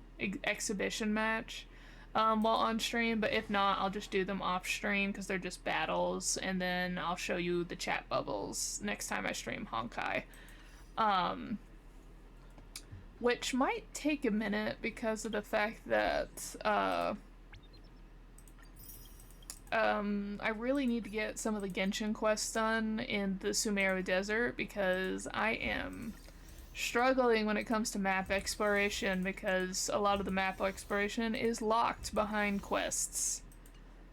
exhibition match, while on stream. But if not, I'll just do them off stream because they're just battles. And then I'll show you the chat bubbles next time I stream Honkai. Which might take a minute because of the fact that, I really need to get some of the Genshin quests done in the Sumeru Desert because I am struggling when it comes to map exploration because a lot of the map exploration is locked behind quests.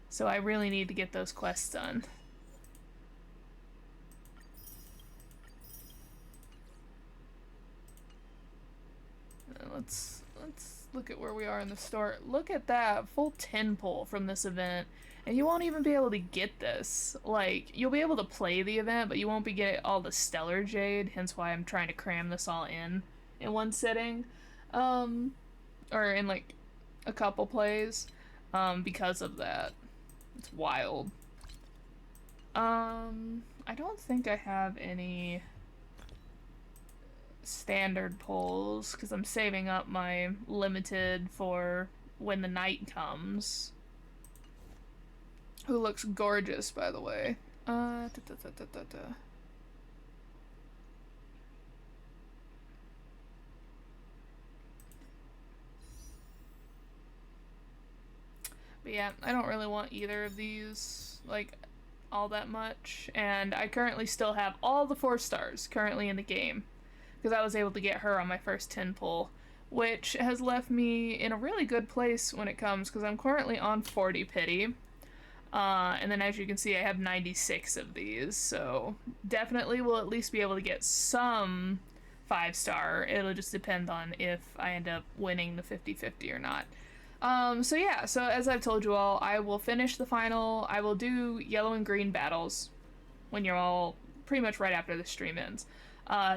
So I really need to get those quests done. Let's look at where we are in the store. Look at that full 10 pull from this event, and you won't even be able to get this. Like, you'll be able to play the event, but you won't be getting all the stellar jade, hence why I'm trying to cram this all in one sitting, or in like a couple plays, because of that. It's wild. I don't think I have any standard pulls because I'm saving up my limited for when the night comes. Who looks gorgeous, by the way. But yeah, I don't really want either of these, like, all that much. And I currently still have all the 4 stars currently in the game, because I was able to get her on my first 10 pull, which has left me in a really good place when it comes, because I'm currently on 40 pity. And then as you can see, I have 96 of these, so definitely will at least be able to get some 5-star. It'll just depend on if I end up winning the 50-50 or not. So yeah, so as I've told you all, I will finish the final. I will do yellow and green battles when you're all pretty much right after the stream ends.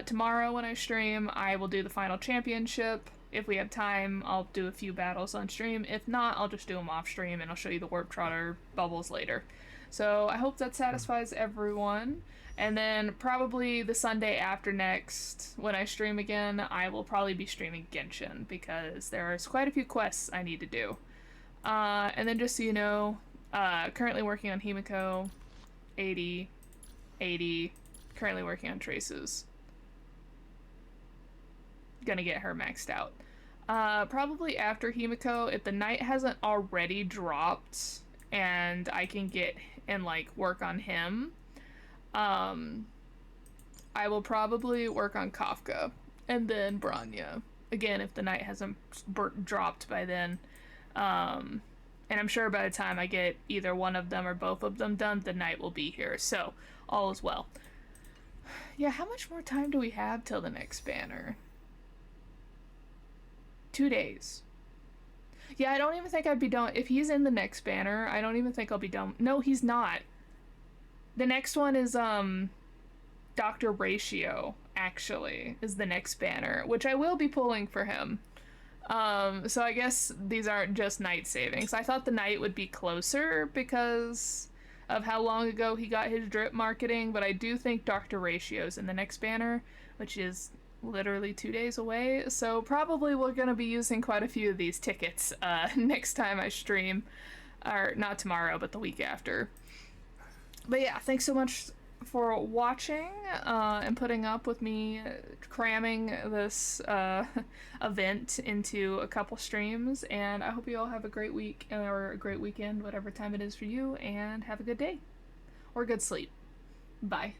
Tomorrow when I stream, I will do the final championship. If we have time, I'll do a few battles on stream. If not, I'll just do them off stream and I'll show you the Warp Trotter bubbles later. So I hope that satisfies everyone. And then probably the Sunday after next, when I stream again, I will probably be streaming Genshin because there's quite a few quests I need to do. And then just so you know, currently working on Himiko, 80, currently working on Traces. Gonna get her maxed out. Probably after Himiko, if the night hasn't already dropped and I can get and like work on him, I will probably work on Kafka and then Branya. Again, if the night hasn't dropped by then. And I'm sure by the time I get either one of them or both of them done, the night will be here. So, all is well. Yeah, how much more time do we have till the next banner? 2 days. Yeah, I don't even think I'd be done. If he's in the next banner, I don't even think I'll be done. No, he's not. The next one is, Dr. Ratio, actually, is the next banner, which I will be pulling for him. So I guess these aren't just night savings. I thought the night would be closer because of how long ago he got his drip marketing, but I do think Dr. Ratio's in the next banner, which is literally 2 days away, so probably we're gonna be using quite a few of these tickets next time I stream, or not tomorrow, but the week after. But yeah, thanks so much for watching and putting up with me cramming this event into a couple streams, and I hope you all have a great week or a great weekend, whatever time it is for you, and have a good day or good sleep. Bye.